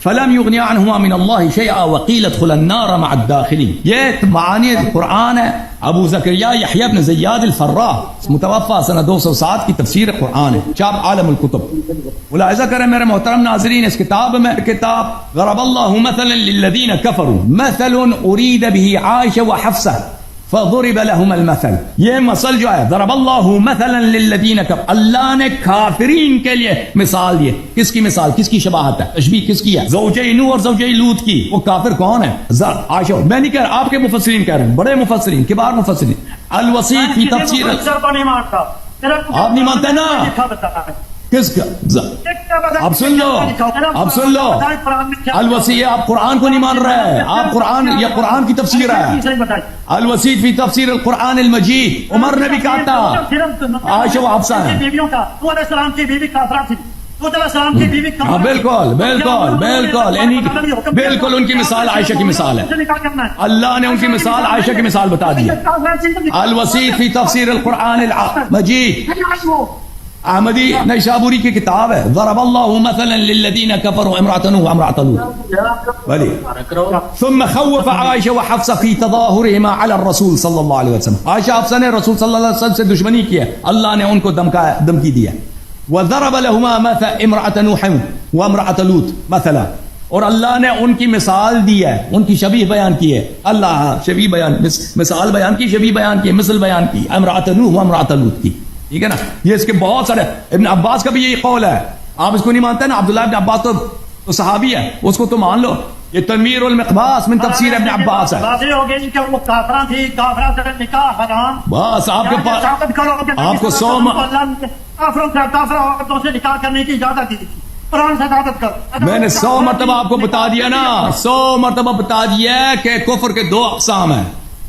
فلم يغني عنهما من الله شيئا وقيل ادخلا النار مع الداخلين۔ یہ معانی قرآن ہے، ابو زکریا یحییٰ بن زیاد الفراء متوفى سنہ 207 کی تفسیر قرآن ہے، چاپ عالم الکتب۔ ملاحظہ کریں میرے محترم ناظرین، اس کتاب میں کتاب ضرب اللہ مثلا للذین کفروا مثل ارید به عائشہ وحفصہ فضرب لهم المثل، یہ مثل جو ہے ضرب اللہ مثلا للذین کفروا، اللہ نے کافرین کے لیے مثال دی۔ کس کی مثال، کس کی شباہت ہے، تشبیہ کس کی ہے؟ زوجہ نوح اور زوجہ لوط کی۔ وہ کافر کون ہے؟ عائشہ۔ میں نہیں کہہ رہا، آپ کے مفسرین کہہ رہے ہیں، بڑے مفسرین، کبار مفسرین۔ الوسیط فی تفسیر، آپ نہیں مانتے نا، کس کا؟ اب سن لو، اب سن لو، الوسیع، آپ قرآن کو نہیں مان رہے، آپ قرآن، یہ قرآن کی تفسیر ہے۔ الوسیط فی تفسیر القرآن المجید، عمر نے بھی کہا تھا عائشہ و حفصہ ہیں۔ ہاں بالکل بالکل بالکل، بالکل ان کی مثال عائشہ کی مثال ہے، اللہ نے ان کی مثال عائشہ کی مثال بتا دی ہے۔ الوسیط فی تفسیر القرآن المجید، احمدی نیشابوری کی کتاب ہے، ضرب اللہ مثلا للذین کفروا امرأۃ نوح وامرأۃ لوط۔ ولی ثم خوف عائشہ وحفصہ فی تظاہرہما علی الرسول صلی اللہ علیہ وسلم، عائشہ حفصہ نے رسول صلی اللہ علیہ وسلم سے دشمنی کی ہے، اللہ نے ان کو دھمکی دی ہے۔ وضرب لهما مثلا امرأۃ نوح وامرأۃ لوط مثلا، اور اللہ نے ان کی مثال دی ہے، ان کی شبیہ بیان کی ہے، اللہ شبیہ بیان، مثال بیان کی، شبیہ بیان کی، مثل بیان کی، امرأۃ نوح وامرأۃ لوط کی، ٹھیک ہے نا۔ یہ اس کے بہت سارے، ابن عباس کا بھی یہی قول ہے، آپ اس کو نہیں مانتے نا، عبداللہ ابن عباس تو صحابی ہے، اس کو تو مان لو، یہ تنویر المقباس من تفسیر ابن عباس ہے۔ بس آپ کے پاس، آپ کو 100 عورتوں سے نکاح کرنے کی اجازت دی تھی، قرآن سے عبادت کر۔ میں نے 100 مرتبہ آپ کو بتا دیا نا، 100 مرتبہ بتا دیا کہ کفر کے 2 اقسام ہیں،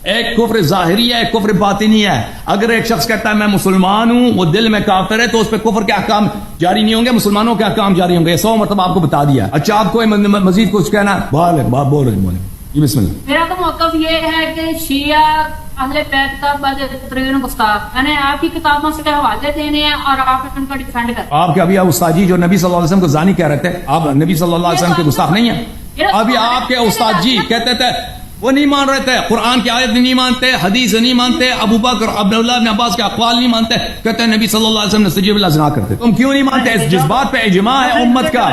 ایک کفر ظاہری ہے، ایک کفر باطنی ہے۔ اگر ایک شخص کہتا ہے میں مسلمان ہوں، وہ دل میں کافر ہے، تو اس پہ کفر کے احکام جاری نہیں ہوں گے، مسلمانوں کے احکام جاری ہوں گے۔ 100 مرتبہ آپ کو بتا دیا۔ اچھا آپ کو مزید کچھ کہنا؟ بولے جی بسم اللہ۔ میرا تو موقف یہ ہے کہ شیعہ اہل بیت کا بدترین گستاخ، یعنی آپ کی کتابوں سے حوالے دینے ہیں اور آپ ان کا ڈیفینڈ کریں۔ آپ کے ابھی استاد جی جو نبی صلی اللہ علیہ وسلم کو زانی کہہ رہے تھے، آپ نبی صلی اللہ علیہ وسلم کے گستاخ نہیں ہیں؟ ابھی آپ کے استاد جی کہتے تھے وہ نہیں مان رہے تھے، قرآن کی آیت نہیں مانتے، حدیث نہیں مانتے، ابو بکر عبداللہ بن عباس کے اقوال نہیں مانتے، کہتے ہیں نبی صلی اللہ علیہ وسلم نے سجیب اللہ زنا کرتے۔ تم کیوں نہیں مانتے؟ اس جس بات پہ اجماع ہے امت کا،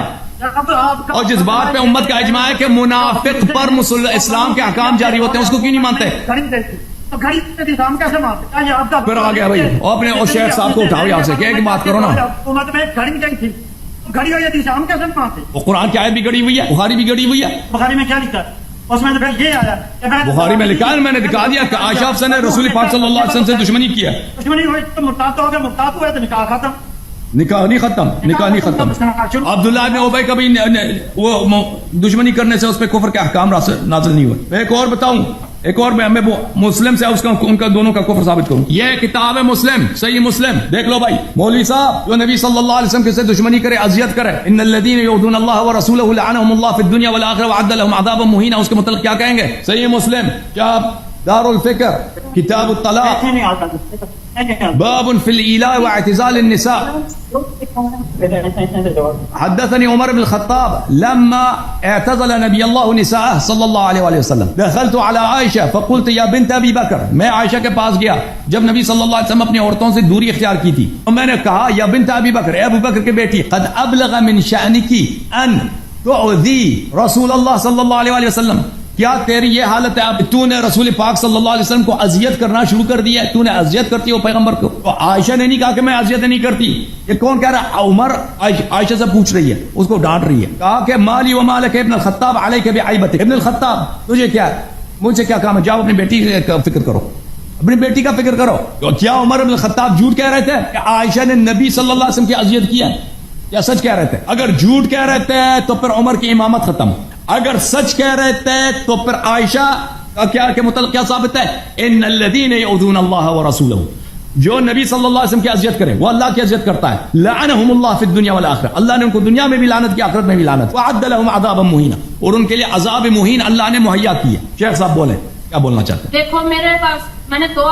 اور جس بات پہ امت کا اجماع ہے کہ منافق پر اسلام کے احکام جاری ہوتے ہیں، اس کو کیوں نہیں مانتے؟ پھر آ گیا بھائی، اپنے اور شیخ صاحب کو اٹھاؤ یہاں سے، کہ بات کرو نا، وہ قرآن کی آیت بھی گڑی ہوئی ہے، بخاری بھی گڑی ہوئی ہے۔ بخاری میں کیا لکھا ہے؟ اس میں تو پھر یہ آیا، بخاری میں لکھا ہے، میں نے دکھا دیا کہ عائشہ حفصہ نے رسول پاک صلی اللہ علیہ وسلم سے دشمنی کی ہے۔ دشمنی ہوئی تو مرتاد ہو گیا، مرتاد ہوا تو نکاح ختم، نکاح نہیں ختم، نکاح نہیں ختم۔ عبداللہ بن ابی کبھی وہ دشمنی کرنے سے اس پہ کفر کے احکام نازل نہیں ہوئے۔ ایک اور بتاؤں، ایک اور میں مسلم سے ان کا دونوں کا کفر ثابت کروں۔ یہ کتاب ہے مسلم، صحیح مسلم، دیکھ لو بھائی۔ مولوی صاحب جو نبی صلی اللہ علیہ وسلم سے دشمنی کرے، اذیت کرے، ان الذین یؤذون اللہ ورسولہ لعنهم اللہ فی الدنیا والآخرہ وأعد لهم عذابا مہینا، اس کے متعلق کیا کہیں گے؟ صحیح مسلم، کیا دار الفکر، کتاب الطلاق، باب في الإيلاء واعتزال النساء. حدثني عمر بن الخطاب لما اعتزل نبي الله نساءه صلى الله عليه وآله وسلم دخلت على عائشة فقلت يا بنت أبي بكر. میں عائشہ کے پاس گیا جب نبی صلی اللہ علیہ وسلم اپنی عورتوں سے دوری اختیار کی تھی تو میں نے کہا یا بنت ابی بکر، اے ابو بکر کے بیٹی، قد ابلغ من شأنك ان تؤذي رسول اللہ صلی اللہ علیہ وآلہ وسلم. کیا تیری یہ حالت ہے اب تو نے رسول پاک صلی اللہ علیہ وسلم کو اذیت کرنا شروع کر دیا ہے؟ تو نے اذیت کرتی ہو پیغمبر کو؟ تو عائشہ نے نہیں کہا کہ میں اذیت نہیں کرتی. یہ کون کہہ رہا؟ عمر عائشہ سے پوچھ رہی ہے، اس کو ڈانٹ رہی ہے. کہا کہ مالی و مالک ابن الخطاب علیک بعیبتک. ابن الخطاب تجھے کیا ہے، مجھ سے کیا کام ہے؟ جاؤ اپنی بیٹی کا فکر کرو، اپنی بیٹی کا فکر کرو. کیا عمر بن الخطاب جھوٹ کہہ رہے تھے کہ عائشہ نے نبی صلی اللہ علیہ وسلم کی اذیت کی ہے، یا سچ کہہ رہے تھے؟ اگر جھوٹ کہہ رہے تھے تو پھر عمر کی امامت ختم. اگر سچ کہہ رہے تھے تو پھر عائشہ کا کیا کے متعلق کیا ثابت ہے؟ ان الذين يؤذون الله ورسوله. جو نبی صلی اللہ علیہ وسلم کی اذیت کرے وہ اللہ کی اذیت کرتا ہے. لعنهم الله في الدنيا والاخره. اللہ نے ان کو دنیا میں بھی لعنت کی، آخرت میں بھی لعنت. وعد لهم عذابا مهینا. اور ان کے لیے عذاب مہین اللہ نے مہیا کی ہے. شیخ صاحب بولیں کیا بولنا چاہتے ہیں؟ دیکھو میرے پاس میں نے دو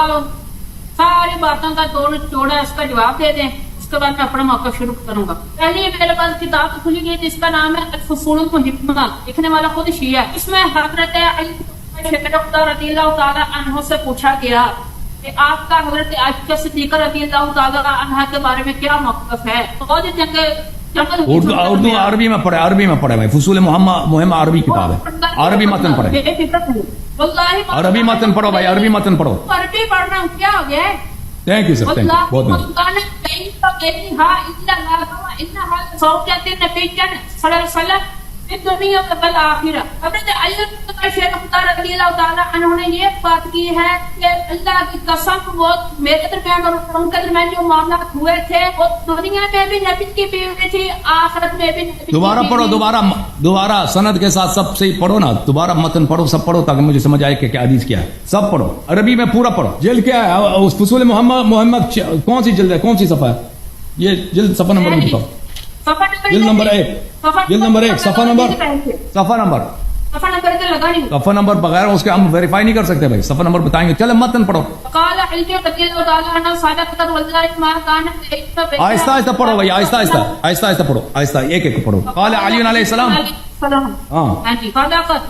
ساری باتوں کا توڑا، اس کا جواب دے دیں، اس کے بعد میں اپنا موقع شروع کروں گا. پہلے میرے پاس کتاب کھلی گئی جس کا نام ہے الفصول المحکمہ، لکھنے والا خود شیعہ. اس میں حضرت علی رضی اللہ تعالیٰ عنہ سے پوچھا گیا کہ آپ کا حضرت عائشہ صدیقہ رضی اللہ تعالیٰ عنہ کے بارے میں کیا موقف ہے. اردو عربی میں پڑھے، عربی میں پڑھے بھائی. فصول مہم عربی کتاب ہے، عربی متن پڑھے، عربی متن پڑھو بھائی، عربی متن پڑھو. عربی پڑھ رہا ہوں، کیا ہو گیا ہے؟ Thank you sir, thank you بہت بہت. حضرت علی شیخ رضی اللہ تعالیٰ عنہ نے یہ بات کی ہے کہ اللہ کی قسم وہ میرے درمیان اور ان کے درمیان جو معاملات ہوئے تھے وہ دنیا میں بھی نبی کی بیوی تھی، آخرت میں بھی نبی. دوبارہ پڑھو، دوبارہ سند کے ساتھ سب سے پڑھو نا، دوبارہ متن پڑھو، سب پڑھو تاکہ مجھے سمجھ آئے کہ کیا حدیث کیا ہے. سب پڑھو عربی میں پورا پڑھو. جلد کیا ہے اس فصول محمد کون سی جلد ہے، کون سی صفحہ ہے؟ یہ جلد صفحہ نمبر میں بتاؤ. جلد نمبر 1، جلد نمبر 1، صفحہ نمبر صفحہ نمبر بغیر اس کے ہم ویریفائی نہیں کر سکتے بھائی. صفحہ نمبر بتائیں گے. چلے متن پڑھو. آہستہ آہستہ پڑھو بھائی، آہستہ آہستہ آہستہ آہستہ پڑھو، آہستہ ایک ایک پڑھو. قال علی علیہ السلام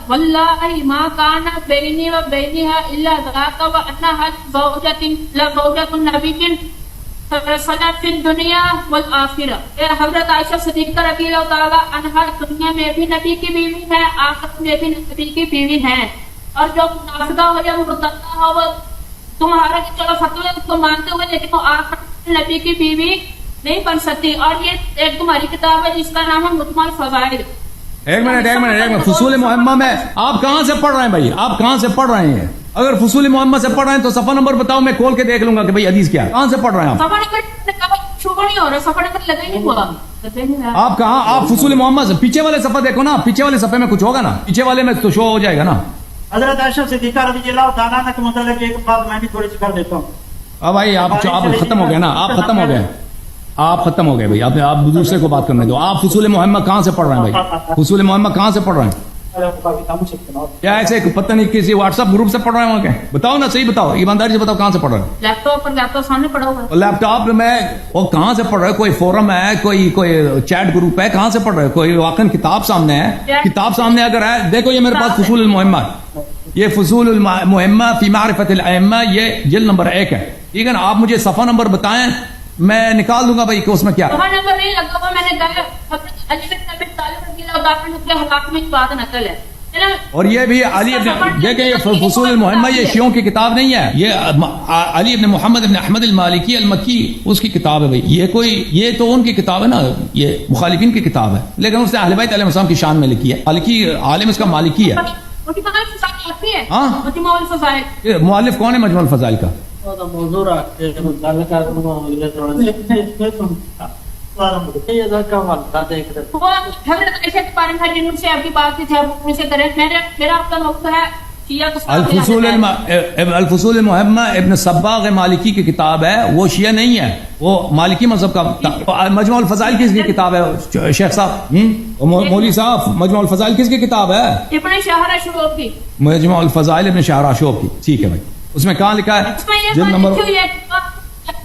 واللہ ما کان بینی و بینہا الا ذاک و انہا زوجۃ النبی صلاة فی الدنیا والآخرہ. حضرت عائشہ صدیقہ رضی اللہ تعالیٰ عنہا دنیا میں بھی نبی کی بیوی ہے، آخرت میں بھی نبی کی بیوی ہے. اور جو منافقہ ہو یا مرتدہ ہو وہ تمہارا چلو فتوی کو مانتے ہوئے لیکن وہ آخرت میں نبی کی بیوی نہیں بن سکتی. اور یہ ایک تمہاری کتاب ہے جس کا نام ہے مجمع الفضائل. ایک منٹ فصول محمد میں آپ کہاں سے پڑھ رہے ہیں بھائی؟ آپ کہاں سے پڑھ رہے ہیں؟ اگر فصول محمد سے پڑھ رہے ہیں تو صفحہ نمبر بتاؤ، میں کھول کے دیکھ لوں گا کہ بھائی حدیث کیا ہے. کہاں سے پڑھ رہے ہیں آپ؟ آپ کہاں؟ آپ فصول محمد سے پیچھے والے صفحہ دیکھو نا، پیچھے والے صفحے میں کچھ ہوگا نا، پیچھے والے میں تو شو ہو جائے گا نا. حضرت عائشہ صدیقہ رضی اللہ تعالیٰ عنہ کے متعلق ایک بات میں بھی تھوڑی سی کر دیتا ہوں. اب بھائی آپ ختم ہو گئے نا، آپ ختم ہو گئے، آپ ختم ہو گئے بھائی. آپ دوسرے کو بات کرنے دو. آپ فصول محمد کہاں سے پڑھ رہے ہیں بھائی؟ فصول محمد کہاں سے پڑھ رہے ہیں؟ کیا ایسے پتہ نہیں کسی واٹس ایپ گروپ سے پڑھ رہے ہیں وہاں کے؟ بتاؤ نا، صحیح بتاؤ، ایمانداری سے بتاؤ کہاں سے پڑھ رہے ہیں؟ لیپ ٹاپ سامنے پڑھا ہوا. لیپ ٹاپ میں وہ کہاں سے پڑھ رہے ہیں؟ کوئی فورم ہے، کوئی چیٹ گروپ ہے، کہاں سے پڑھ رہے ہیں؟ کوئی واقعی کتاب سامنے ہے؟ کتاب سامنے اگر ہے دیکھو، یہ میرے پاس فصول المحمہ، یہ فصول المحمہ فی معرفت الائمہ، یہ جلد نمبر 1 ہے. ٹھیک ہے نا؟ آپ مجھے صفحہ نمبر بتائیں، میں نکال دوں گا بھائی کہ اس میں کیا ہے. صفحہ نمبر نہیں لگا ہوا، میں نے کہا حضرت علی بن ابی طالب رضی اللہ عنہ کے حق میں بات نقل ہے. اور یہ بھی علی دیکھیں، یہ فصول المحمہ یہ شیعوں کی کتاب نہیں ہے، یہ علی ابن محمد ابن احمد المالکی المکی اس کی کتاب ہے بھائی. یہ تو ان کی کتاب ہے نا، یہ مخالفین کی کتاب ہے، لیکن اس نے اہل بیت علیہ السلام کی شان میں لکھی ہے. مالکی عالم اس کا مالکی ہے. ہاں مؤلف کون ہے مجموع الفضائل کا؟ الفصول المحمہ ابن صباغ مالکی کی کتاب ہے، وہ شیعہ نہیں ہے، وہ مالکی مذہب کا. مجموع الفضائل کس کی کتاب ہے شیخ صاحب، مولوی صاحب؟ مجموع الفضائل کس کی کتاب ہے؟ ابن شاہراشوب کی. مجموع الفضائل ابن شاہراشوب کی. ٹھیک ہے بھائی. اس میں کہاں لکھا ہے؟ جلد نمبر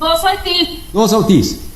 230।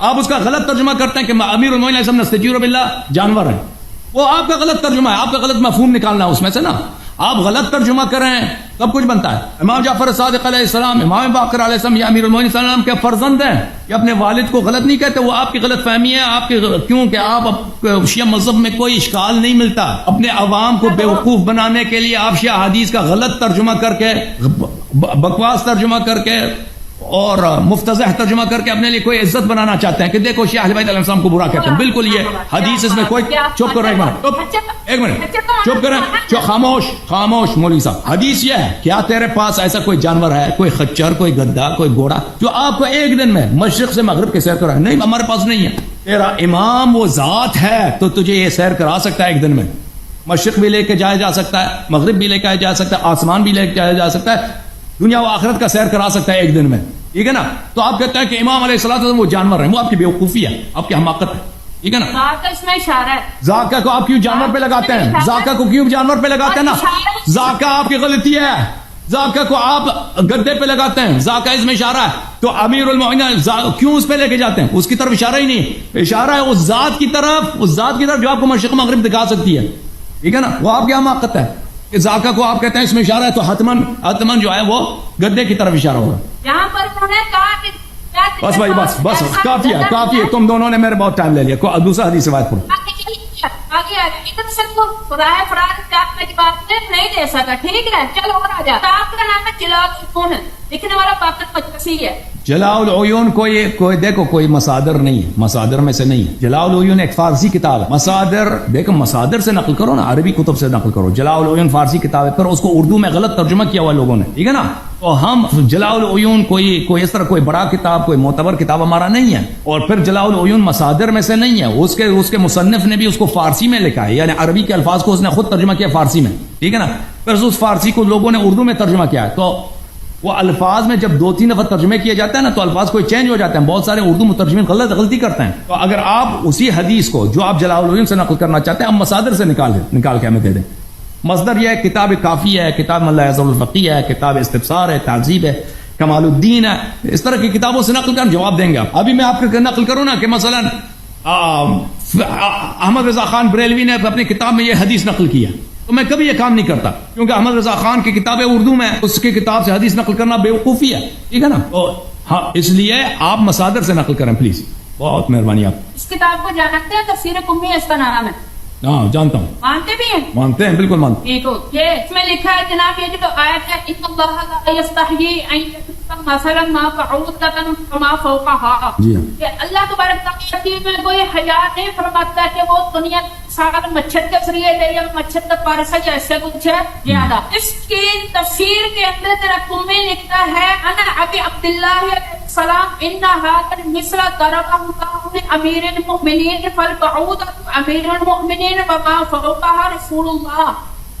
آپ اس کا غلط ترجمہ کرتے ہیں کہ امیر المومنین علیہ السلام نستجیر باللہ جانور ہیں، وہ آپ کا غلط ترجمہ ہے، آپ کا غلط مفہوم نکالنا اس میں سے نا، آپ غلط ترجمہ کریں تب کچھ بنتا ہے۔ امام جعفر صادق علیہ السلام، امام باقر علیہ السلام، یا امیر المومنین صلی اللہ علیہ وسلم کے فرزند ہیں، یہ اپنے والد کو غلط نہیں کہتے، وہ آپ کی غلط فہمی ہے، آپ کی کیونکہ آپ شیعہ مذہب میں کوئی اشکال نہیں ملتا، اپنے عوام کو بیوقوف بنانے کے لیے آپ شیعہ حدیث کا غلط ترجمہ کر کے، بکواس ترجمہ کر کے اور مفتضح ترجمہ کر کے اپنے لیے کوئی عزت بنانا چاہتے ہیں کہ دیکھو شیعہ اہل بیت علیہ السلام کو برا کہتے ہیں، بالکل یہ حدیث اس میں کوئی، چپ کرو ایک منٹ چپ کریں، خاموش مولوی صاحب، حدیث یہ ہے، کیا تیرے پاس ایسا کوئی جانور ہے، کوئی خچر، کوئی گدھا، کوئی گھوڑا جو آپ کو ایک دن میں مشرق سے مغرب کی سیر کرائے؟ نہیں، ہمارے پاس نہیں ہے۔ تیرا امام وہ ذات ہے تو تجھے یہ سیر کرا سکتا ہے ایک دن میں، مشرق بھی لے کے جایا جا سکتا ہے، مغرب بھی لے کے جا سکتا ہے، آسمان بھی لے کے جایا جا سکتا ہے، دنیا و آخرت کا سیر کرا سکتا ہے ایک دن میں، ٹھیک ہے نا؟ تو آپ کہتے ہیں کہ امام علیہ الصلوۃ والسلام وہ جانور ہیں، وہ آپ کی بیوقوفی ہے، آپ کی حماقت ہے، ٹھیک ہے نا؟ ذاکہ اس میں اشارہ ہے، ذاکہ کو آپ کیوں جانور پہ لگاتے ہیں؟ ذاکہ کو کیوں جانور پہ لگاتے ہیں نا؟ ذاکہ آپ کی غلطی ہے، ذاکہ کو آپ گدے پہ لگاتے ہیں، ذاکہ اس میں اشارہ ہے، تو امیر المومنین کیوں اس پہ لے کے جاتے ہیں؟ اس کی طرف اشارہ ہی نہیں، اشارہ ہے اس ذات کی طرف جو آپ کو مشرق مغرب دکھا سکتی ہے، ٹھیک ہے نا؟ وہ آپ کی حماقت ہے کہ ذاکہ کو آپ کہتے ہیں اس میں اشارہ ہے، تو حتمن جو ہے وہ گدے کی طرف اشارہ ہوگا۔ یہاں پر انہوں نے کہا کہ بس بھائی بس کافی ہے، تم دونوں نے میرے بہت ٹائم لے لیا، کوئی دوسرا حدیث روایت پڑھو۔ آگے ادھر سے تو خدائے فراد آپ کی بات نہیں دے سکا، ٹھیک ہے، چلو اور آ جا۔ آپ کا نام ہے جلال العیون، لیکن ہمارا پاکستان 85 ہے۔ جلاء العیون کوئی دیکھو کوئی مصادر نہیں ہے، مصادر میں سے نہیں ہے۔ جلاء العیون ایک فارسی کتاب ہے، مصادر دیکھو، مصادر سے نقل کرو نا، عربی کتب سے نقل کرو۔ جلاء العیون فارسی کتاب ہے، پر اس کو اردو میں غلط ترجمہ کیا ہوا لوگوں نے، ٹھیک ہے نا؟ تو ہم جلاء العیون کوئی اس طرح کوئی بڑا کتاب، کوئی معتبر کتاب ہمارا نہیں ہے، اور پھر جلاء العیون مصادر میں سے نہیں ہے، اس کے مصنف نے بھی اس کو فارسی میں لکھا ہے، یعنی عربی کے الفاظ کو اس نے خود ترجمہ کیا فارسی میں، ٹھیک ہے نا؟ پھر اس فارسی کو لوگوں نے اردو میں ترجمہ کیا ہے، تو وہ الفاظ میں جب 2-3 دفعہ ترجمے کیے جاتے ہیں نا تو الفاظ کوئی چینج ہو جاتے ہیں، بہت سارے اردو مترجمین غلطی کرتے ہیں۔ تو اگر آپ اسی حدیث کو جو آپ جلاء العیون سے نقل کرنا چاہتے ہیں، ہم مصادر سے نکال کے ہمیں دے دیں۔ مصدر یہ ہے، کتاب کافی ہے، کتاب من لا یزال الفقیہ ہے، کتاب استبصار ہے، تعذیب ہے، کمال الدین ہے، اس طرح کی کتابوں سے نقل کر جواب دیں گے آپ۔ ابھی میں آپ کو نقل کروں نا کہ مثلا احمد رضا خان بریلوی نے اپنی کتاب میں یہ حدیث نقل کیا، تو میں کبھی یہ کام نہیں کرتا، کیونکہ احمد رضا خان کی کتابیں اردو میں، اس کی کتاب سے حدیث نقل کرنا بیوقوفی ہے، ٹھیک ہے نا؟ ہاں، اس لیے آپ مصادر سے نقل کریں پلیز، بہت مہربانی آپ۔ اس کتاب کو جانتے ہیں، تفسیر قمی اس کا نام ہے، ہاں جانتا ہوں، مانتے بھی ہیں؟ مانتے ہیں، بالکل مانتے ہیں۔ ٹھیک ہو، یہ اس میں لکھا ہے جناب، یہ جو آیت ہے ان اللہ لا یستحیی ان یضرب مثلا ما بعوضۃ فما فوقها، جی ہاں، کہ اللہ تبارک تعالیٰ میں کوئی حیا نہیں فرماتا کہ وہ دنیا سارا مچھر کے ذریعے لے یا مچھر کا پارسا یا ایسے کچھ ہے زیادہ۔ اس کی تفسیر کے اندر تیرا قمی لکھتا ہے انا ابی عبداللہ علیہ السلام ان هذا المثل ضربه الله لامیر المؤمنین فالبعوضۃ امیر المؤمنین وما فوقها رسول اللہ،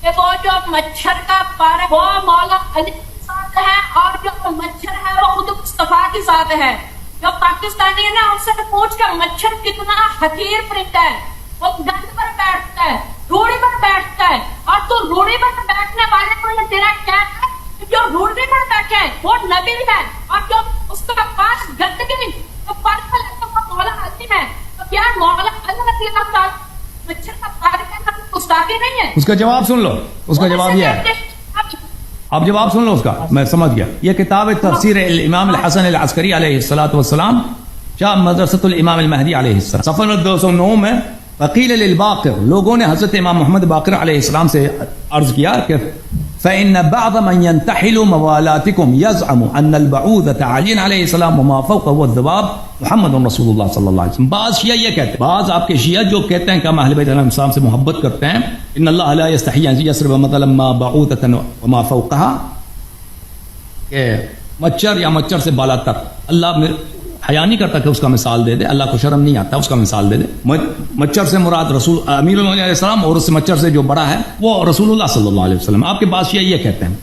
کہ وہ جو مچھر کا پارا وہ مولا علی کے ساتھ ہے، اور جو مچھر ہے وہ خود مصطفیٰ کے ساتھ ہے۔ جو پاکستانی ہے نا، ان سے پوچھ کر مچھر کتنا حقیر پرندہ ہے، وہ گند پر بیٹھتا ہے، روڑی پر بیٹھتا ہے، اور تو روڑی پر بیٹھنے والے کو یہ تیرا کیا ہے؟ جو روڑی پر بیٹھے ہے وہ نبی ہے، اور جو اس کا پاس گندگی تو پر ہے تو وہ مولا علی ہے، تو کیا مولا علی کا مچھر کا پارے کا گستاخی نہیں ہے؟ اس کا جواب سن لو، اس کا جواب یہ ہے، آپ جواب سن لو اس کا، میں سمجھ گیا۔ یہ کتاب تفسیر الامام الحسن العسکری علیہ الصلوۃ والسلام، شاہ مدرسۃ الامام المہدی علیہ السلام، صفحہ 209 میں وقیل للباقر، لوگوں نے حضرت امام محمد باقر علیہ السلام سے عرض کیا کہ فإن بعض من ينتحل موالاتكم يزعم أن البعوضة علي علیہ السلام وما فوقه هو الذباب محمد رسول اللہ صلی اللہ علیہ وسلم۔ بعض شیعہ یہ کہتے ہیں، بعض آپ کے شیعہ جو کہتے ہیں کہ ہم اہل بیت علیہ السلام سے محبت کرتے ہیں، ان اللہ لا يستحي ان يضرب مثلا ما بعوضة وما فوقها، کہ مچھر یا مچھر سے بالا تر اللہ حیا نہیں کرتا کہ اس کا مثال دے دے، اللہ کو شرم نہیں آتا اس کا مثال دے دے۔ مچھر سے مراد رسول امیر المومنین علیہ السلام، اور اس مچھر سے جو بڑا ہے وہ رسول اللہ صلی اللہ علیہ وسلم۔ آپ کے پاس یہ کہتے ہیں،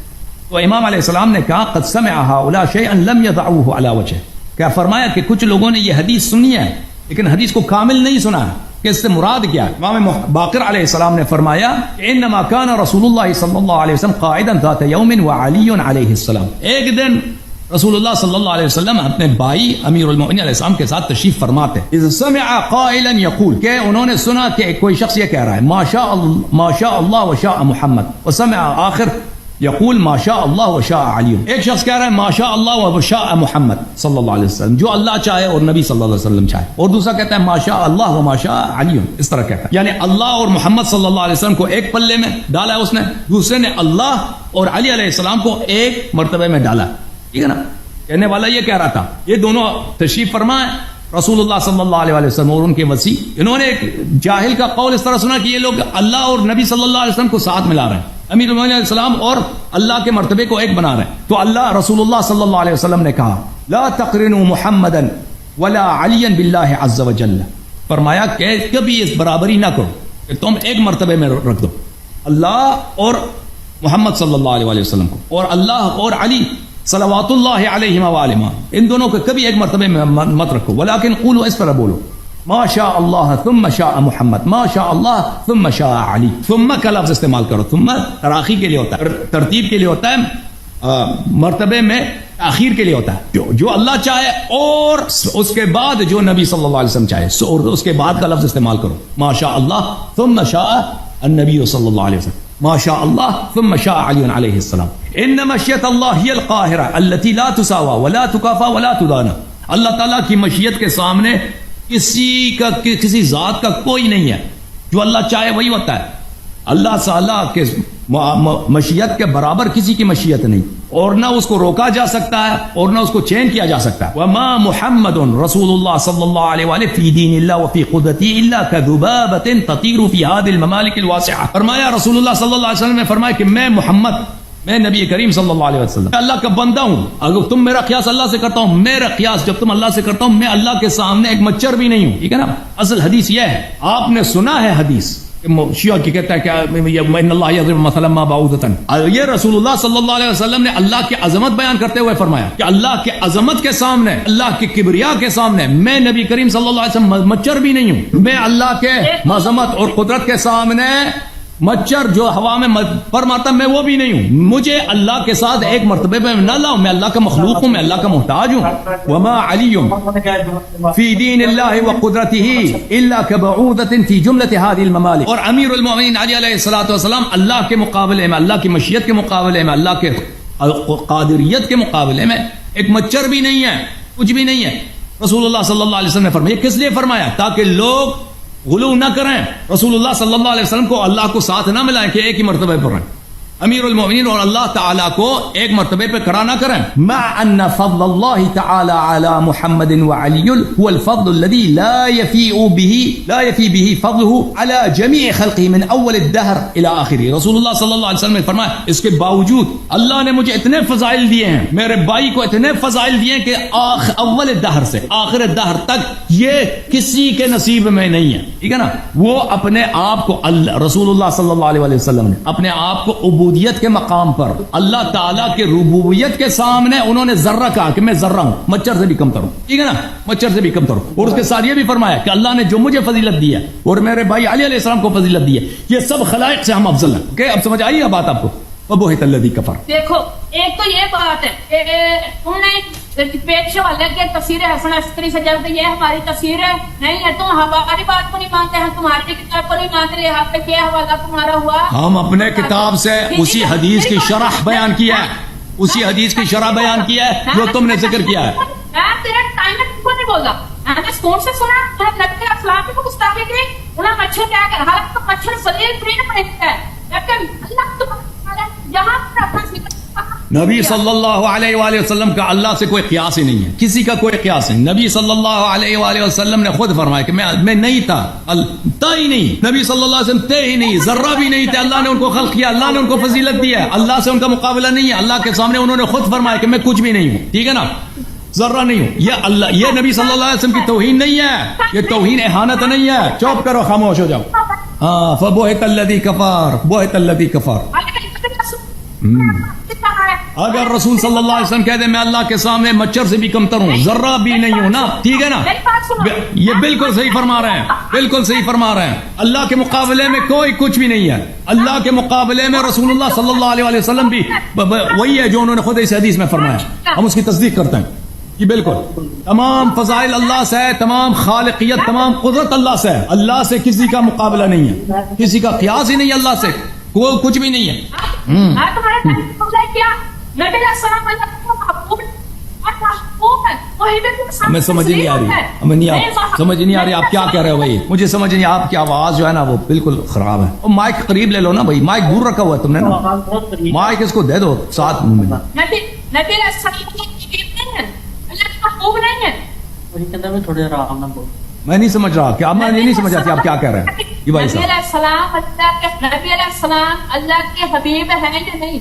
تو امام علیہ السلام نے کہا قد سمع هؤلاء شيئا لم يضعوه على وجهه، کیا فرمایا کہ کچھ لوگوں نے یہ حدیث سنی ہے لیکن حدیث کو کامل نہیں سنا ہے، کہ اس سے مراد کیا ہے؟ امام باقر علیہ السلام نے فرمایا انما كان رسول اللہ صلی اللہ علیہ وسلم قاعدا ذات یوم وعلی علیہ السلام، ایک دن رسول اللہ صلی اللہ علیہ وسلم اپنے بھائی امیر المؤمنین علیہ السلام کے ساتھ تشریف فرماتے اذ سمع قائلا یقول کہ انہوں نے سنا کہ کوئی شخص یہ کہہ رہا ہے ما شاء اللہ وشاء محمد، وسمع آخر یقول ما شاء اللہ وشاء علی، ایک شخص کہہ رہا ہے ما شاء اللہ وشاء محمد صلی اللہ علیہ وسلم، جو اللہ چاہے اور نبی صلی اللہ علیہ وسلم چاہے، اور دوسرا کہتا ہے ما شاء اللہ وما شاء علی، اس طرح کہتا ہے، یعنی اللہ اور محمد صلی اللہ علیہ وسلم کو ایک پلے میں ڈالا ہے اس نے، دوسرے نے اللہ اور علی علیہ السلام کو ایک مرتبے میں ڈالا، ٹھیک ہے نا۔ کہنے والا یہ کہہ رہا تھا، یہ دونوں تشریف فرما ہے رسول اللہ صلی اللہ علیہ وسلم اور ان کے وسیع، انہوں نے ایک جاہل کا قول اس طرح سنا کہ یہ لوگ اللہ اور نبی صلی اللہ علیہ وسلم کو ساتھ ملا رہے ہیں، امیر المؤمنین علیہ السلام اور اللہ کے مرتبے کو ایک بنا رہے ہیں، تو اللہ رسول اللہ صلی اللہ علیہ وسلم نے کہا لا تقرنوا محمدا ولا علیا باللہ عز وجل، فرمایا کہ کبھی اس برابری نہ کرو کہ تم ایک مرتبے میں رکھ دو اللہ اور محمد صلی اللہ علیہ وسلم کو، اور اللہ اور علی صلوات اللہ علیہما وآلہما، ان دونوں کو کبھی ایک مرتبے میں مت رکھو، ولیکن قولوا، اس طرح بولو ما شاء اللہ ثم شاء محمد، ما شاء اللہ ثم شاء علی، ثم کا لفظ استعمال کرو، ثم تراخی کے لیے ہوتا ہے، ترتیب کے لیے ہوتا ہے، مرتبے میں تاخیر کے لیے ہوتا ہے، جو اللہ چاہے اور اس کے بعد جو نبی صلی اللہ علیہ وسلم چاہے، اور اس کے بعد کا لفظ استعمال کرو، ما شاء اللہ ثم شاء النبی صلی اللہ علیہ وسلم، ما شاء اللہ ثم شاء علی علیہ السلام، ان مشیت اللہ ہی القاہرہ التي لا تساوى ولا تکافى ولا تدانى، اللہ تعالیٰ کی مشیت کے سامنے کسی ذات کا کوئی نہیں ہے، جو اللہ چاہے وہی ہوتا ہے، اللہ تعالیٰ کے مشیت کے برابر کسی کی مشیت نہیں، اور نہ اس کو روکا جا سکتا ہے اور نہ اس کو چین کیا جا سکتا ہے، وما محمد رسول اللہ صلی اللہ علیہ وآلہ فی دین اللہ وفی قدرتی الا کذبابۃ تطیر فی هذه الممالک الواسعہ، فرمایا رسول اللہ صلی اللہ علیہ وسلم نے فرمایا کہ میں محمد، میں نبی کریم صلی اللہ علیہ وسلم اللہ کا بندہ ہوں، اگر تم میرا قیاس اللہ سے کرتا ہوں، میرا قیاس جب تم اللہ سے کرتا ہوں، میں اللہ کے سامنے ایک مچھر بھی نہیں ہوں، ٹھیک ہے نا۔ اصل حدیث یہ ہے، آپ نے سنا ہے حدیث شیعہ کی کہتا ہے کہ ان اللہ یضرب مثلا ما بعوضۃ، یہ رسول اللہ صلی اللہ علیہ وسلم نے اللہ کی عظمت بیان کرتے ہوئے فرمایا کہ اللہ کے عظمت کے سامنے، اللہ کے کبریا کے سامنے میں نبی کریم صلی اللہ علیہ وسلم مچھر بھی نہیں ہوں، میں اللہ کے عظمت اور قدرت کے سامنے مچھر جو ہوا میں پر مارتا میں وہ بھی نہیں ہوں، مجھے اللہ کے ساتھ ایک مرتبے میں نہ لاؤ، میں اللہ کا مخلوق ہوں، میں اللہ کا محتاج ہوں، وما علی فی دین اللہ وقدرتہ الا کبعوضۃ فی جملۃ هذه الممالک، اور امیر المؤمنین علی علیہ الصلوۃ والسلام اللہ کے مقابلے میں، اللہ کی مشیت کے مقابلے میں، اللہ کے قادریت کے مقابلے میں ایک مچھر بھی نہیں ہے، کچھ بھی نہیں ہے۔ رسول اللہ صلی اللہ علیہ وسلم نے فرمایا، کس لیے فرمایا؟ تاکہ لوگ غلو نہ کریں، رسول اللہ صلی اللہ علیہ وسلم کو اللہ کو ساتھ نہ ملائیں کہ ایک ہی مرتبہ پر رہیں، امیر المؤمنین اور اللہ تعالیٰ کو ایک مرتبے پہ کھڑا نہ کریں، مع ان فضل اللہ تعالی علی محمد وعلی هو الفضل الذي لا يفيء به فضله على جميع خلقه من اول الدهر الى آخره، رسول اللہ صلی اللہ علیہ وسلم نے فرمایا اس کے باوجود اللہ نے مجھے اتنے فضائل دیے ہیں، میرے بھائی کو اتنے فضائل دیے ہیں کہ اول الدہر سے آخر الدہر تک یہ کسی کے نصیب میں نہیں ہے، ٹھیک ہے نا۔ وہ اپنے آپ کو رسول اللہ صلی اللہ علیہ وسلم نے اپنے آپ کو عبودیت کے مقام پر اللہ تعالیٰ کے ربوبیت کے سامنے انہوں نے ذرہ کہا کہ میں ذرہ ہوں، مچھر سے بھی کم تر ہوں، ٹھیک ہے نا، مچھر سے بھی کم تر ہوں، اور اس کے ساتھ یہ بھی فرمایا کہ اللہ نے جو مجھے فضیلت دی ہے اور میرے بھائی علی علیہ السلام کو فضیلت دی ہے، یہ سب خلائق سے ہم افضل ہیں، کہ اب سمجھ آئی ہے بات آپ کو؟ وبہت الذی کفر۔ دیکھو ایک تو یہ بات ہے کہ تم نے پیش والے کے تفسیر حسن عسکری سے جب یہ ہماری تفسیر ہے نہیں ہے، تم ہماری بات کو نہیں مانتے ہیں، تمہاری کتاب کو نہیں مانتے، یہاں پہ کیا حوالہ تمہارا ہوا؟ ہم اپنے کتاب سے اسی حدیث کی شرح بیان کیا ہے، اسی حدیث کی شرح بیان کیا ہے جو تم نے ذکر کیا ہے۔ میں تیرا ٹائم میں تم کو نہیں بولا، میں نے کون سے سنا تم نبی کے اسلام کی گستاخی کی، انہیں مچھر کیا کر حالت مچھر سلیل فری نے پڑھتا ہے، لیکن اللہ تمہارا جہاں پر اپنا ذکر نبی صلی اللہ علیہ وآلہ وسلم کا اللہ سے کوئی قیاس ہی نہیں ہے، کسی کا کوئی قیاس نہیں، نبی صلی اللہ علیہ وآلہ وسلم نے خود فرمایا کہ میں نہیں تھا، تھا ہی نہیں، نبی صلی اللہ علیہ وسلم تھے ہی نہیں، ذرہ بھی نہیں تھے، اللہ نے ان کو خلق کیا، اللہ نے ان کو فضیلت دی ہے، اللہ سے ان کا مقابلہ نہیں ہے، اللہ کے سامنے انہوں نے خود فرمایا کہ میں کچھ بھی نہیں ہوں، ٹھیک ہے نا، ذرہ نہیں ہوں، یہ نبی صلی اللہ علیہ وسلم کی توہین نہیں ہے، یہ توہین اہانت نہیں ہے، چوپ کرو، خاموش ہو جاؤ۔ ہاں فبہت الذی کفر، بہت الذی کفر۔ اگر رسول صلی اللہ علیہ وسلم کہہ دے میں اللہ کے سامنے مچھر سے بھی کمتر ہوں، ذرہ بھی نہیں ہوں نا، ٹھیک ہے نا، یہ بالکل صحیح فرما رہے ہیں، بالکل صحیح فرما رہے ہیں. اللہ کے مقابلے میں کوئی کچھ بھی نہیں ہے. اللہ کے مقابلے میں رسول اللہ صلی اللہ علیہ وسلم بھی وہی ہے جو انہوں نے خود اس حدیث میں فرمایا. ہم اس کی تصدیق کرتے ہیں. یہ بالکل تمام فضائل اللہ سے ہے، تمام خالقیت، تمام قدرت اللہ سے ہے. اللہ سے کسی کا مقابلہ نہیں ہے، کسی کا قیاس ہی نہیں ہے، اللہ سے کوئی کچھ بھی نہیں ہے. ہمیں سمجھ نہیں آ رہی، ہمیں سمجھ نہیں آ رہی آپ کیا کہہ رہے ہو بھائی. مجھے سمجھ نہیں، آپ کی آواز جو ہے نا وہ بالکل خراب ہے. اور مائک قریب لے لو نا بھائی، مائک دور رکھا ہوا ہے تم نے نا، مائک اس کو دے دو ساتھ منہ میں. تھوڑے آرام نہ بول. میں نہیں سمجھ رہا کیا، میں نہیں سمجھ رہا آپ کیا کہہ رہے ہیں. یہ بھائی نبی علیہ السلام نبی علیہ السلام اللہ کے حبیب ہیں یا نہیں؟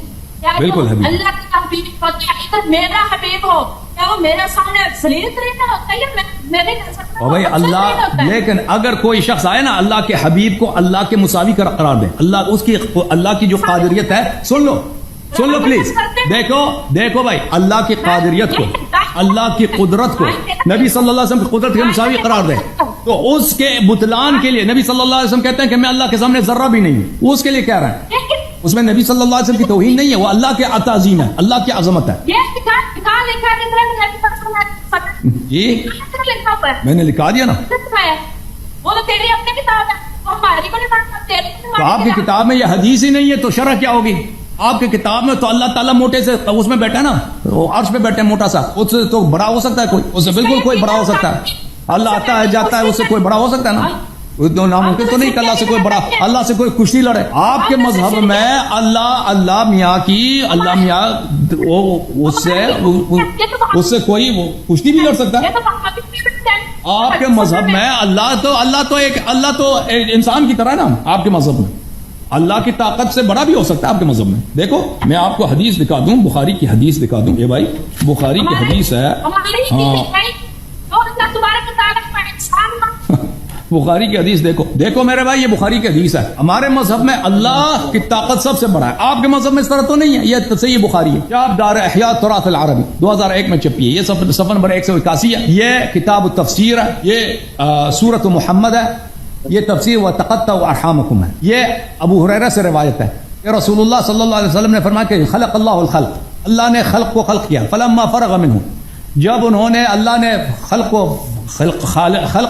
بالکل حبیب. اللہ کا حبیب ہوتا ہے، میرا حبیب ہو کیا وہ میرا سامنے ذلیل ترین ہوتا ہے یا میرے اور بھائی اللہ، لیکن اگر کوئی شخص آئے نا اللہ کے حبیب کو اللہ کے مساوی قرار دے، اللہ اس کی اللہ کی جو قادریت ہے، سن لو پلیز، دیکھو بھائی اللہ کی قادریت کو، اللہ کی قدرت کو نبی صلی اللہ علیہ وسلم کی قدرت کے مساوی قرار دے، تو اس کے بطلان کے لیے نبی صلی اللہ علیہ وسلم کہتے ہیں کہ میں اللہ کے سامنے ذرہ بھی نہیں ہوں. اس کے لیے کہہ رہا ہے، اس میں نبی صلی اللہ علیہ وسلم کی توہین نہیں ہے، وہ اللہ کے تعظیم ہے، اللہ کی عظمت ہے. جی میں نے لکھا دیا نا، وہ تو تیری اپنی کتاب ہے، ہماری کو نہیں. تو آپ کی کتاب میں یہ حدیث ہی نہیں ہے تو شرح کیا ہوگی؟ آپ کی کتاب میں تو اللہ تعالیٰ موٹے سے اس میں بیٹھا نا، وہ عرش پہ بیٹھے موٹا سا، اس سے تو بڑا ہو سکتا ہے کوئی؟ اس سے بالکل کوئی بڑا ہو سکتا ہے. اللہ آتا ہے جاتا ہے، اس سے کوئی بڑا ہو سکتا ہے نا؟ ناممکن تو نہیں کہ اللہ سے کوئی بڑا، اللہ سے کوئی کشتی لڑے. آپ کے مذہب میں اللہ میاں کی، اللہ میاں اس سے کوئی وہ کشتی بھی لڑ سکتا ہے. آپ کے مذہب میں اللہ تو ایک انسان کی طرح نا. آپ کے مذہب میں اللہ کی طاقت سے بڑا بھی ہو سکتا ہے آپ کے مذہب میں. دیکھو میں آپ کو حدیث دکھا دوں، بخاری کی حدیث دکھا دوں. یہ بھائی بخاری کی حدیث ہے، بخاری کی حدیث دیکھو میرے بھائی، یہ بخاری کی حدیث ہے. ہمارے مذہب میں اللہ کی طاقت سب سے بڑا ہے. آپ کے مذہب میں اس طرح تو نہیں ہے. یہ صحیح بخاری ہے، آپ دار احیاء تراث العربی 2001 میں چھپی ہے. یہ صفحہ نمبر 181 ہے. یہ کتاب التفسیر ہے. یہ سورۃ محمد ہے. یہ تفسیر وتقطعوا ارحامکم ہے. یہ ابو ہریرہ سے روایت ہے کہ رسول اللہ صلی اللہ علیہ وسلم نے فرمایا کہ خلق اللہ الخلق، اللہ نے خلق کو خلق کیا. فلما فرغ منہ، جب انہوں نے اللہ نے خلق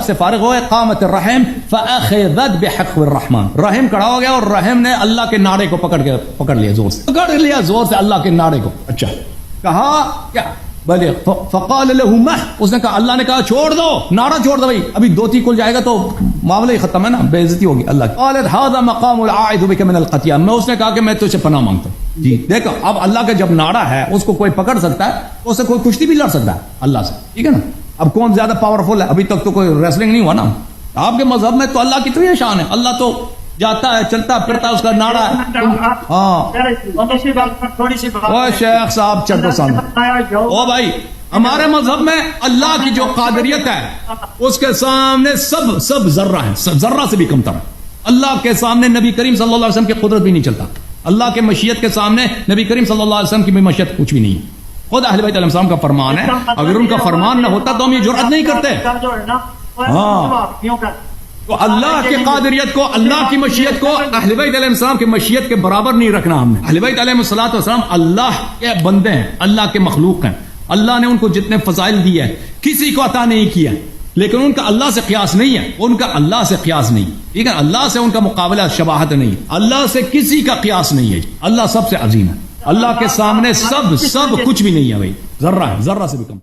سے فارغ ہوئے، قامت الرحم فاخذت بحق الرحمن، رحم کھڑا ہو گیا اور رحم نے اللہ کے ناڑے کو پکڑ لیا، زور سے اللہ کے ناڑے کو. اچھا کہا کیا بھلے فقال له مح، اس نے کہا، اللہ نے کہا چھوڑ دو، ناڑا چھوڑ دو بھائی، ابھی 2 کل جائے گا تو معاملہ ہی ختم ہے نا، بے عزتی ہوگی اللہ کی. قالت هذا مقام العائذ بك من القتيا، میں اس نے کہا کہ میں تجھ سے پناہ مانگتا ہوں. جی دیکھو اب اللہ کا جب ناڑا ہے اس کو کوئی پکڑ سکتا ہے، اس سے کوئی کشتی بھی لڑ سکتا ہے اللہ سے، ٹھیک ہے نا. اب کون زیادہ پاورفل ہے؟ ابھی تک تو کوئی ریسلنگ نہیں ہوا نا. آپ کے مذہب میں تو اللہ کی تو یہ شان ہے، اللہ تو جاتا ہے چلتا پھرتا، اس کا ناڑا ہے. ہاں شیخ صاحب چل سامنے. او بھائی ہمارے مذہب میں اللہ کی جو قادریت ہے اس کے سامنے سب ذرہ ہے، ذرہ سے بھی کمتر ہے. اللہ کے سامنے نبی کریم صلی اللہ علیہ وسلم کی قدرت بھی نہیں چلتا. اللہ کے مشیت کے سامنے نبی کریم صلی اللہ علیہ وسلم کی مشیت کچھ بھی نہیں ہے. خود اہل بیت علیہ السلام کا فرمان ہے، اگر ان کا فرمان نہ ہوتا تو ہم یہ جرأت نہیں کرتے. ہاں تو اللہ کی قادریت کو، اللہ کی مشیت کو اہل بیت علیہ السلام کی مشیت کے برابر نہیں رکھنا ہم نے. اہل بیت علیہ السلام اللہ کے بندے ہیں، اللہ کے مخلوق ہیں. اللہ نے ان کو جتنے فضائل دیے ہیں کسی کو عطا نہیں کیا، لیکن ان کا اللہ سے قیاس نہیں ہے، ان کا اللہ سے قیاس نہیں، ٹھیک ہے. اللہ سے ان کا مقابلہ شباہت نہیں، اللہ سے کسی کا قیاس نہیں ہے. اللہ سب سے عظیم ہے، اللہ کے سامنے سب کچھ بھی نہیں ہے بھائی، ذرہ ہے، ذرہ سے بھی کم.